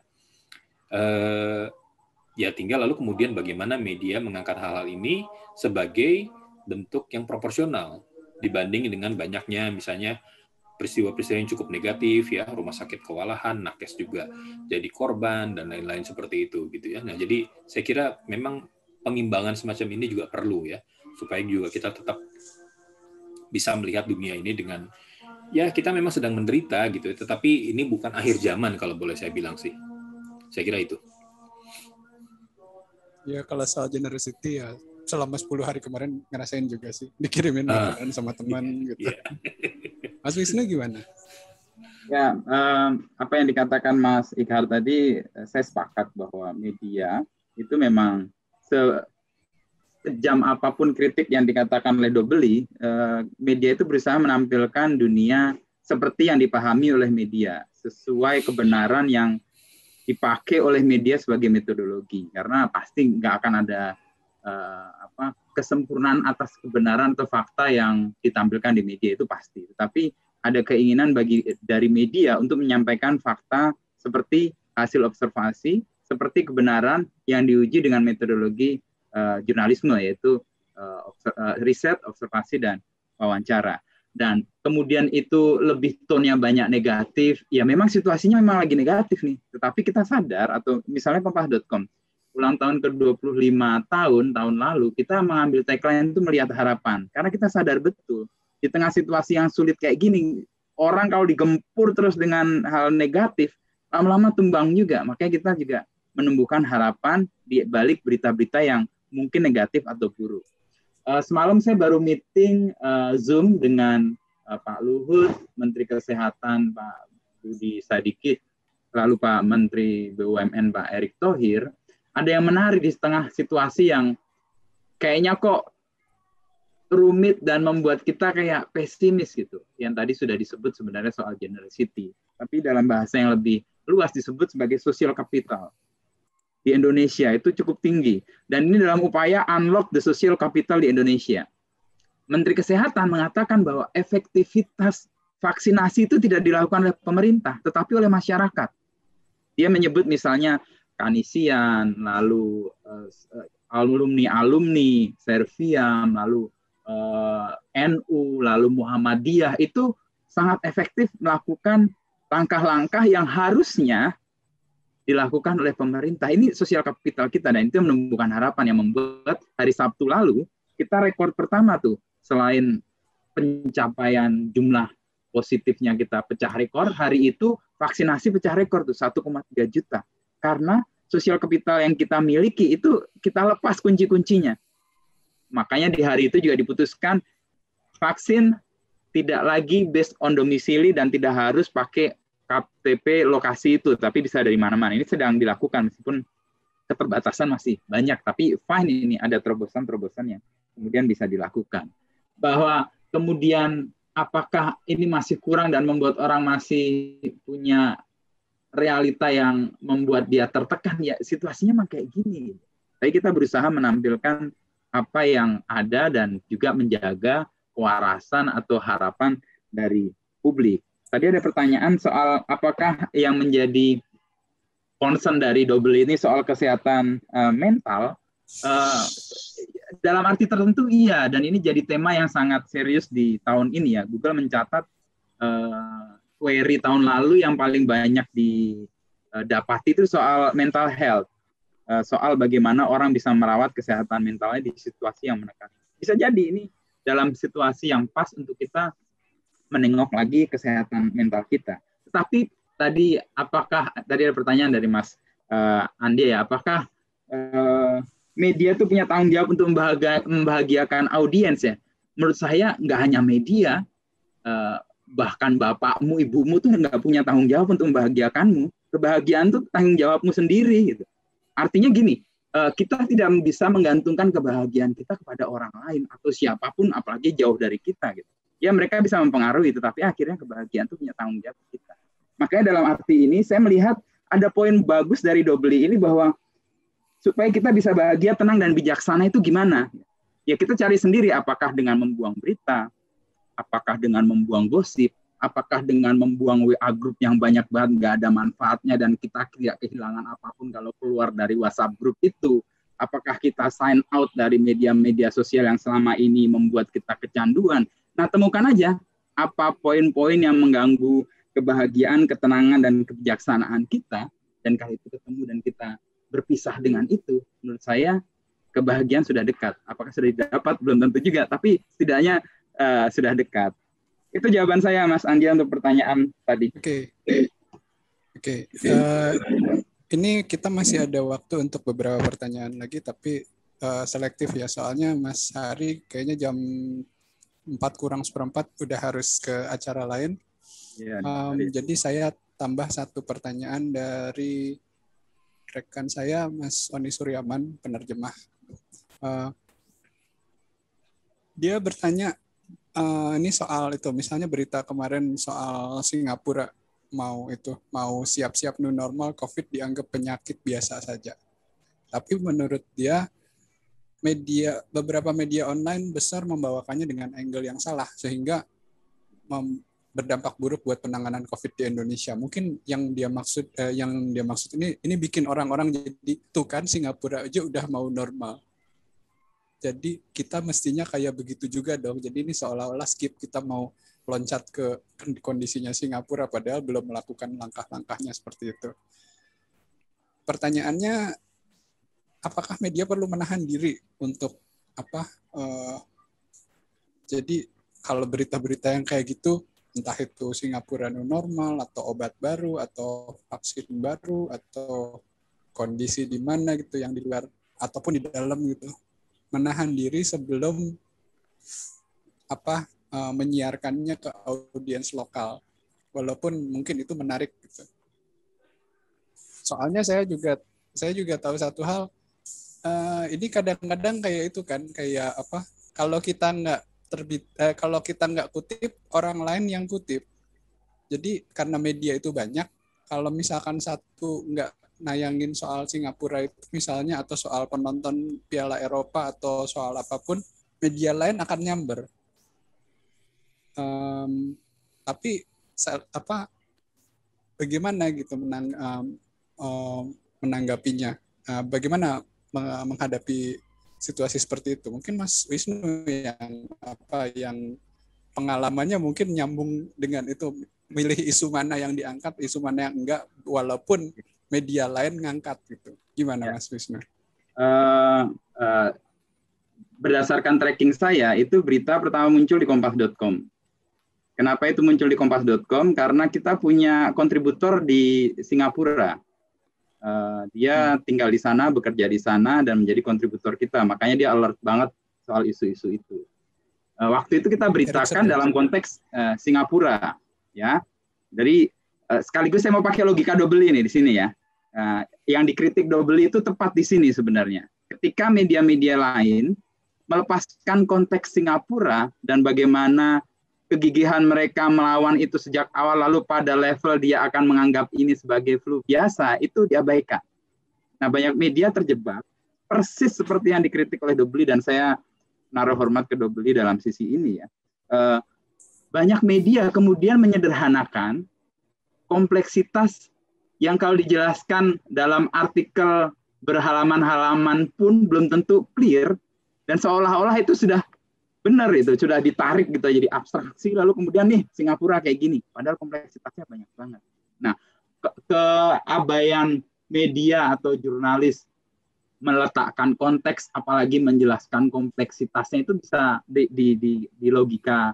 Ya tinggal lalu kemudian bagaimana media mengangkat hal-hal ini sebagai bentuk yang proporsional dibanding dengan banyaknya misalnya peristiwa-peristiwa yang cukup negatif ya, rumah sakit kewalahan, nakes juga jadi korban dan lain-lain seperti itu gitu ya. Nah, jadi saya kira memang pengimbangan semacam ini juga perlu ya, supaya juga kita tetap bisa melihat dunia ini dengan ya kita memang sedang menderita gitu, tetapi ini bukan akhir zaman kalau boleh saya bilang sih. Saya kira itu. Ya kalau soal generosity ya selama 10 hari kemarin ngerasain juga sih, dikirimin makanan sama teman gitu. Yeah. Mas Wisnu gimana? Ya, apa yang dikatakan Mas Ikhar tadi, saya sepakat bahwa media itu memang sejam apapun kritik yang dikatakan oleh Dobeli, media itu berusaha menampilkan dunia seperti yang dipahami oleh media, sesuai kebenaran yang dipakai oleh media sebagai metodologi. Karena pasti nggak akan ada kesempurnaan atas kebenaran atau fakta yang ditampilkan di media, itu pasti. Tetapi ada keinginan dari media untuk menyampaikan fakta seperti hasil observasi, seperti kebenaran yang diuji dengan metodologi jurnalisme, yaitu riset, observasi, dan wawancara. Dan kemudian itu lebih tone-nya banyak negatif, ya memang situasinya memang lagi negatif nih. Tetapi kita sadar, atau misalnya Kompas.com, ulang tahun ke-25 tahun lalu, kita mengambil tagline itu melihat harapan. Karena kita sadar betul, di tengah situasi yang sulit kayak gini, orang kalau digempur terus dengan hal negatif, lama-lama tumbang juga. Makanya kita juga menumbuhkan harapan di balik berita-berita yang mungkin negatif atau buruk. Semalam saya baru meeting Zoom dengan Pak Luhut, Menteri Kesehatan Pak Budi Sadikin, lalu Pak Menteri BUMN Pak Erick Thohir. Ada yang menarik di tengah situasi yang kayaknya kok rumit dan membuat kita kayak pesimis gitu. Yang tadi sudah disebut sebenarnya soal generosity. Tapi dalam bahasa yang lebih luas disebut sebagai social capital. Di Indonesia itu cukup tinggi. Dan ini dalam upaya unlock the social capital di Indonesia. Menteri Kesehatan mengatakan bahwa efektivitas vaksinasi itu tidak dilakukan oleh pemerintah, tetapi oleh masyarakat. Dia menyebut misalnya Kanisian, lalu alumni, Serviam, lalu NU, lalu Muhammadiyah, itu sangat efektif melakukan langkah-langkah yang harusnya dilakukan oleh pemerintah. Ini sosial kapital kita, dan itu menumbuhkan harapan yang membuat hari Sabtu lalu kita rekor pertama tuh, selain pencapaian jumlah positifnya kita pecah rekor, hari itu vaksinasi pecah rekor tuh 1,3 juta. Karena sosial kapital yang kita miliki itu kita lepas kunci-kuncinya. Makanya di hari itu juga diputuskan vaksin tidak lagi based on domisili dan tidak harus pakai KTP lokasi itu, tapi bisa dari mana-mana. Ini sedang dilakukan meskipun keterbatasan masih banyak, tapi fine, ini ada terobosan-terobosan yang kemudian bisa dilakukan. Bahwa kemudian apakah ini masih kurang dan membuat orang masih punya realita yang membuat dia tertekan, ya situasinya memang kayak gini. Tapi kita berusaha menampilkan apa yang ada dan juga menjaga kewarasan atau harapan dari publik. Tadi ada pertanyaan soal apakah yang menjadi concern dari Dobel ini soal kesehatan mental. Dalam arti tertentu iya, dan ini jadi tema yang sangat serius di tahun ini ya. Google mencatat query tahun lalu yang paling banyak didapati itu soal mental health, soal bagaimana orang bisa merawat kesehatan mentalnya di situasi yang menekan. Bisa jadi ini dalam situasi yang pas untuk kita menengok lagi kesehatan mental kita. Tetapi tadi ada pertanyaan dari Mas Andi ya, apakah media itu punya tanggung jawab untuk membahagiakan audiens ya? Menurut saya nggak hanya media, bahkan bapakmu, ibumu tuh nggak punya tanggung jawab untuk membahagiakanmu. Kebahagiaan tuh tanggung jawabmu sendiri gitu. Artinya gini, kita tidak bisa menggantungkan kebahagiaan kita kepada orang lain atau siapapun, apalagi jauh dari kita gitu. Ya mereka bisa mempengaruhi, tetapi akhirnya kebahagiaan itu punya tanggung jawab kita. Makanya dalam arti ini saya melihat ada poin bagus dari Dobeli ini, bahwa supaya kita bisa bahagia, tenang, dan bijaksana itu gimana? Ya kita cari sendiri, apakah dengan membuang berita, apakah dengan membuang gosip, apakah dengan membuang WA group yang banyak banget nggak ada manfaatnya dan kita tidak kehilangan apapun kalau keluar dari WhatsApp group itu, apakah kita sign out dari media-media sosial yang selama ini membuat kita kecanduan. Nah, temukan aja apa poin-poin yang mengganggu kebahagiaan, ketenangan, dan kebijaksanaan kita, dan kalau itu ketemu dan kita berpisah dengan itu, menurut saya kebahagiaan sudah dekat. Apakah sudah didapat? Belum tentu juga, tapi setidaknya sudah dekat. Itu jawaban saya, Mas Andi, untuk pertanyaan tadi. Oke. Ini kita masih ada waktu untuk beberapa pertanyaan lagi, tapi selektif ya, soalnya Mas Hari kayaknya jam 4 kurang seperempat udah harus ke acara lain. Ya, Jadi saya tambah satu pertanyaan dari rekan saya, Mas Oni Suryaman, penerjemah. Dia bertanya, ini soal itu, misalnya berita kemarin soal Singapura mau siap-siap new normal, COVID dianggap penyakit biasa saja. Tapi menurut dia, beberapa media online besar membawakannya dengan angle yang salah, sehingga berdampak buruk buat penanganan COVID di Indonesia. Mungkin yang dia maksud ini bikin orang-orang jadi tuh kan Singapura aja udah mau normal. Jadi kita mestinya kayak begitu juga dong. Jadi ini seolah-olah skip, kita mau loncat ke kondisinya Singapura padahal belum melakukan langkah-langkahnya seperti itu. Pertanyaannya, apakah media perlu menahan diri untuk apa? Jadi kalau berita-berita yang kayak gitu, entah itu Singapura new normal atau obat baru atau vaksin baru atau kondisi di mana gitu yang di luar ataupun di dalam gitu, menahan diri sebelum menyiarkannya ke audiens lokal, walaupun mungkin itu menarik gitu. Soalnya saya juga tahu satu hal, ini kadang-kadang kayak itu kan, kayak apa, kalau kita nggak kutip, orang lain yang kutip. Jadi karena media itu banyak, kalau misalkan satu nggak nayangin soal Singapura itu misalnya, atau soal penonton Piala Eropa atau soal apapun, media lain akan nyamber. Tapi bagaimana gitu menanggapinya? Bagaimana menghadapi situasi seperti itu? Mungkin Mas Wisnu yang pengalamannya mungkin nyambung dengan itu, milih isu mana yang diangkat, isu mana yang enggak, walaupun media lain ngangkat gitu. Gimana Mas Wisnu? Berdasarkan tracking saya, itu berita pertama muncul di kompas.com. Kenapa itu muncul di kompas.com? Karena kita punya kontributor di Singapura. Dia tinggal di sana, bekerja di sana, dan menjadi kontributor kita. Makanya dia alert banget soal isu-isu itu. Waktu itu kita beritakan dalam konteks Singapura, ya. Jadi sekaligus saya mau pakai logika Dobelli ini di sini ya. Yang dikritik Dobelli itu tepat di sini sebenarnya. Ketika media-media lain melepaskan konteks Singapura dan bagaimana kegigihan mereka melawan itu sejak awal, lalu pada level dia akan menganggap ini sebagai flu biasa, itu diabaikan. Nah, banyak media terjebak persis seperti yang dikritik oleh Dobelli, dan saya naruh hormat ke Dobelli dalam sisi ini ya. Banyak media kemudian menyederhanakan kompleksitas yang kalau dijelaskan dalam artikel berhalaman-halaman pun belum tentu clear, dan seolah-olah itu sudah benar, itu sudah ditarik gitu jadi abstraksi, lalu kemudian nih Singapura kayak gini, padahal kompleksitasnya banyak banget. Nah, keabaian media atau jurnalis meletakkan konteks, apalagi menjelaskan kompleksitasnya, itu bisa di logika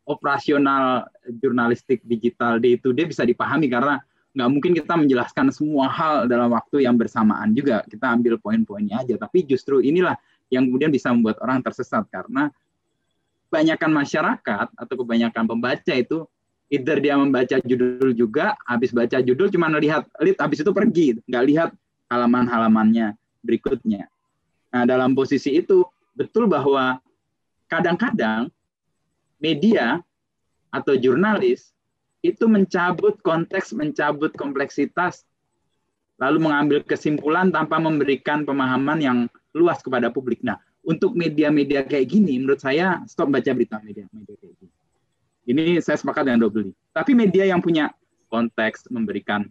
operasional jurnalistik digital day to day bisa dipahami, karena nggak mungkin kita menjelaskan semua hal dalam waktu yang bersamaan juga, kita ambil poin-poinnya aja. Tapi justru inilah yang kemudian bisa membuat orang tersesat, karena kebanyakan masyarakat atau kebanyakan pembaca itu either dia membaca judul juga, habis baca judul cuma lihat habis itu pergi, nggak lihat halaman-halamannya berikutnya. Nah, dalam posisi itu betul bahwa kadang-kadang media atau jurnalis itu mencabut konteks, mencabut kompleksitas, lalu mengambil kesimpulan tanpa memberikan pemahaman yang luas kepada publik. Nah, untuk media-media kayak gini, menurut saya stop baca berita media-media kayak gini. Ini saya sepakat dengan Dobelli. Tapi media yang punya konteks, memberikan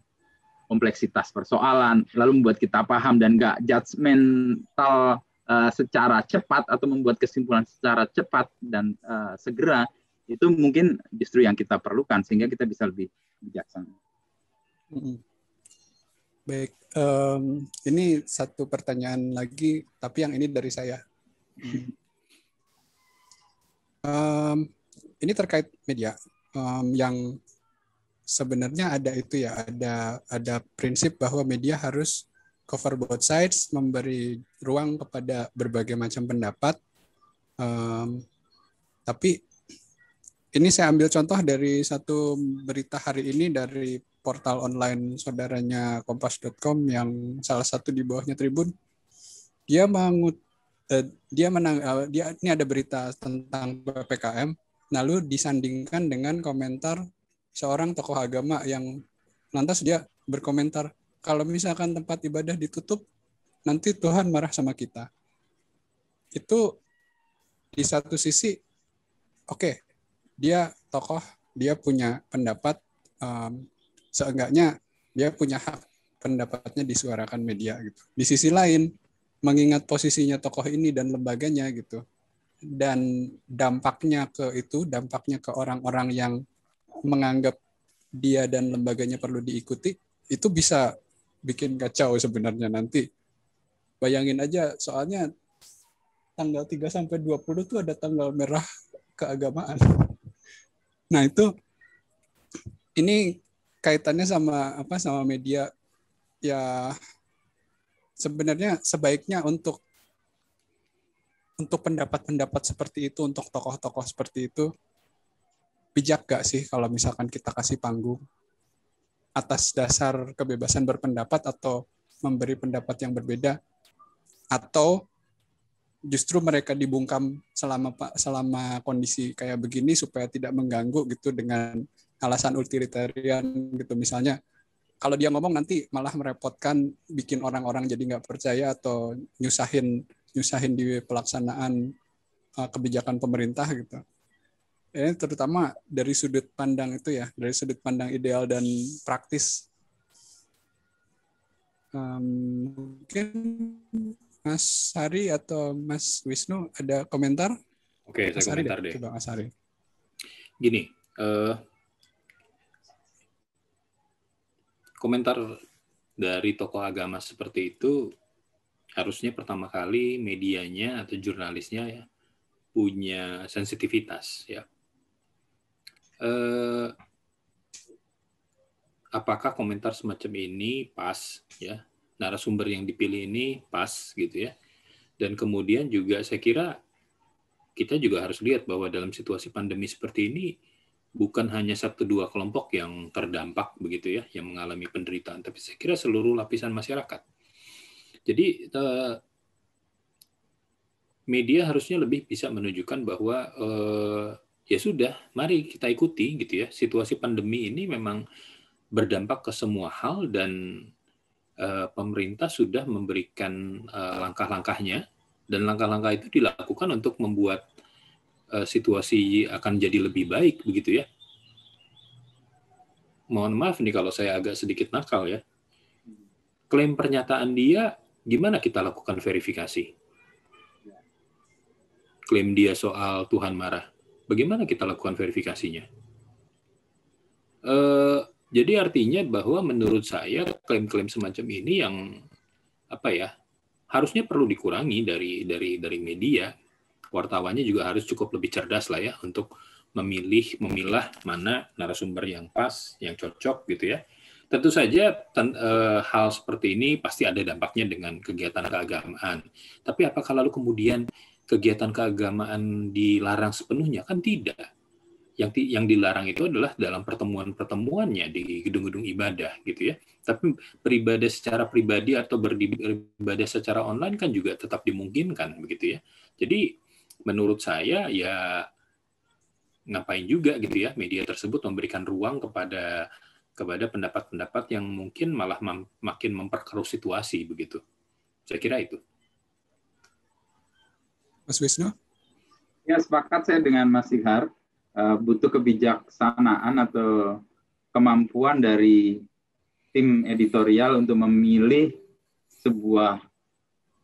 kompleksitas persoalan, lalu membuat kita paham dan nggak judgmental secara cepat atau membuat kesimpulan secara cepat dan segera, itu mungkin justru yang kita perlukan sehingga kita bisa lebih bijaksana. Baik, ini satu pertanyaan lagi, tapi yang ini dari saya. Ini terkait media, yang sebenarnya ada itu ya, ada prinsip bahwa media harus cover both sides, memberi ruang kepada berbagai macam pendapat. Tapi Ini saya ambil contoh dari satu berita hari ini dari portal online saudaranya kompas.com yang salah satu di bawahnya Tribun. Dia ini ada berita tentang PPKM, lalu disandingkan dengan komentar seorang tokoh agama yang lantas dia berkomentar, kalau misalkan tempat ibadah ditutup, nanti Tuhan marah sama kita. Itu di satu sisi, oke, dia tokoh, dia punya pendapat, seenggaknya dia punya hak pendapatnya disuarakan media gitu. Di sisi lain, mengingat posisinya tokoh ini dan lembaganya gitu, dan dampaknya ke orang-orang yang menganggap dia dan lembaganya perlu diikuti, itu bisa bikin kacau sebenarnya nanti. Bayangin aja, soalnya tanggal 3 sampai 20 tuh ada tanggal merah keagamaan. Nah, ini kaitannya sama media ya. Sebenarnya sebaiknya untuk pendapat-pendapat seperti itu, untuk tokoh-tokoh seperti itu, bijak gak sih kalau misalkan kita kasih panggung atas dasar kebebasan berpendapat atau memberi pendapat yang berbeda, atau justru mereka dibungkam selama kondisi kayak begini supaya tidak mengganggu gitu dengan alasan utilitarian gitu. Misalnya kalau dia ngomong nanti malah merepotkan, bikin orang-orang jadi nggak percaya atau nyusahin di pelaksanaan kebijakan pemerintah gitu. Ini terutama dari sudut pandang itu ya, dari sudut pandang ideal dan praktis. Mungkin Mas Hari atau Mas Wisnu ada komentar? Oke, saya komentar deh. Coba Mas Hari. Gini, komentar dari tokoh agama seperti itu harusnya pertama kali medianya atau jurnalisnya ya punya sensitivitas ya. Apakah komentar semacam ini pas ya, narasumber yang dipilih ini pas gitu ya. Dan kemudian juga saya kira kita juga harus lihat bahwa dalam situasi pandemi seperti ini bukan hanya 1-2 kelompok yang terdampak begitu ya, yang mengalami penderitaan, tapi saya kira seluruh lapisan masyarakat. Jadi media harusnya lebih bisa menunjukkan bahwa ya sudah, mari kita ikuti gitu ya. Situasi pandemi ini memang berdampak ke semua hal dan pemerintah sudah memberikan langkah-langkahnya, dan langkah-langkah itu dilakukan untuk membuat situasi akan jadi lebih baik begitu ya. Mohon maaf nih kalau saya agak sedikit nakal ya. Klaim pernyataan dia, gimana kita lakukan verifikasi? Klaim dia soal Tuhan marah, bagaimana kita lakukan verifikasinya? Jadi artinya bahwa menurut saya klaim-klaim semacam ini yang harusnya perlu dikurangi dari media. Wartawannya juga harus cukup lebih cerdas lah ya untuk memilah mana narasumber yang pas, yang cocok gitu ya. Tentu saja hal seperti ini pasti ada dampaknya dengan kegiatan keagamaan. Tapi apakah lalu kemudian kegiatan keagamaan dilarang sepenuhnya? Kan tidak. Yang dilarang itu adalah dalam pertemuan-pertemuannya di gedung-gedung ibadah gitu ya. Tapi beribadah secara pribadi atau beribadah secara online kan juga tetap dimungkinkan begitu ya. Jadi menurut saya ya ngapain juga gitu ya media tersebut memberikan ruang kepada pendapat-pendapat yang mungkin malah makin memperkeruh situasi begitu. Saya kira itu. Mas Wisnu? Ya, sepakat saya dengan Mas Ihar. Butuh kebijaksanaan atau kemampuan dari tim editorial untuk memilih sebuah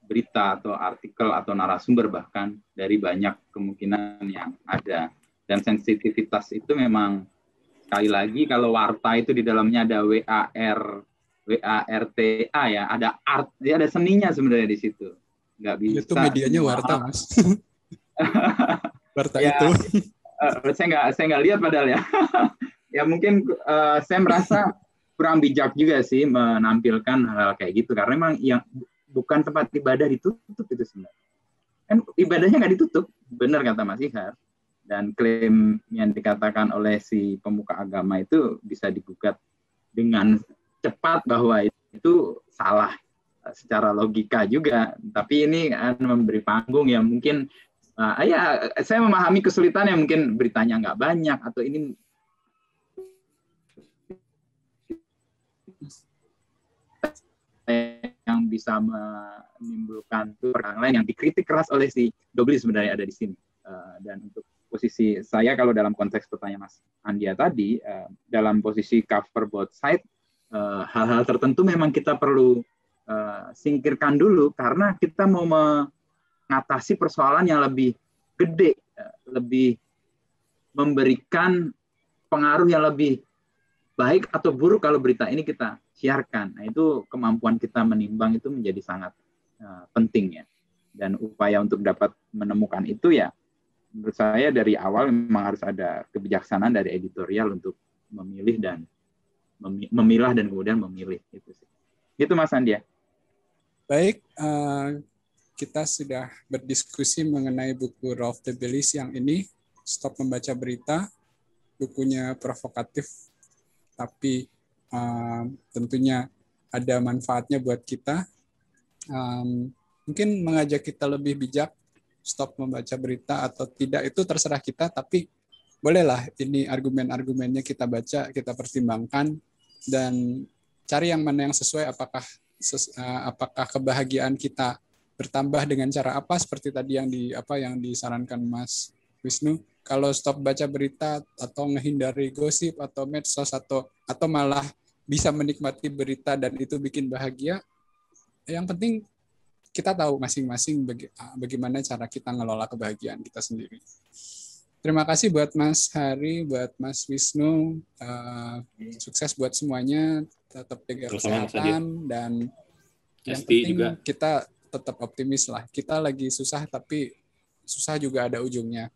berita atau artikel atau narasumber bahkan dari banyak kemungkinan yang ada. Dan sensitivitas itu memang sekali lagi kalau warta itu di dalamnya ada WARTA ya, ada art, ya ada seninya sebenarnya di situ. Nggak bisa. Itu medianya warta, Mas. Warta ya, itu. Saya nggak lihat padahal ya. Ya mungkin saya merasa kurang bijak juga sih menampilkan hal kayak gitu karena memang yang bukan tempat ibadah ditutup itu sebenarnya. Kan ibadahnya nggak ditutup, benar kata Mas Ihar. Dan klaim yang dikatakan oleh si pemuka agama itu bisa digugat dengan cepat bahwa itu salah secara logika juga. Tapi ini memberi panggung yang mungkin ya saya memahami kesulitannya, mungkin beritanya nggak banyak atau ini yang bisa menimbulkan perkara lain yang dikritik keras oleh si Dobli sebenarnya ada di sini. Dan untuk posisi saya kalau dalam konteks pertanyaan Mas Andia tadi, dalam posisi cover both side, hal-hal tertentu memang kita perlu singkirkan dulu karena kita mau mengatasi persoalan yang lebih gede, lebih memberikan pengaruh yang lebih baik atau buruk kalau berita ini kita siarkan. Nah, itu kemampuan kita menimbang itu menjadi sangat penting ya. Dan upaya untuk dapat menemukan itu ya menurut saya dari awal memang harus ada kebijaksanaan dari editorial untuk memilih dan memilah dan kemudian memilih itu sih. Itu Mas Andia. Baik, kita sudah berdiskusi mengenai buku Rolf Debelys yang ini, Stop Membaca Berita, bukunya provokatif, tapi tentunya ada manfaatnya buat kita. Mungkin mengajak kita lebih bijak, stop membaca berita atau tidak itu terserah kita, tapi bolehlah ini argumen-argumennya kita baca, kita pertimbangkan, dan cari yang mana yang sesuai, apakah kebahagiaan kita bertambah dengan cara apa, seperti tadi yang disarankan Mas Wisnu. Kalau stop baca berita atau menghindari gosip atau medsos atau malah bisa menikmati berita dan itu bikin bahagia, yang penting kita tahu masing-masing bagaimana cara kita ngelola kebahagiaan kita sendiri. Terima kasih buat Mas Hari, buat Mas Wisnu, sukses buat semuanya, tetap jaga kesehatan, dan yang penting juga kita tetap optimis lah. Kita lagi susah, tapi susah juga ada ujungnya.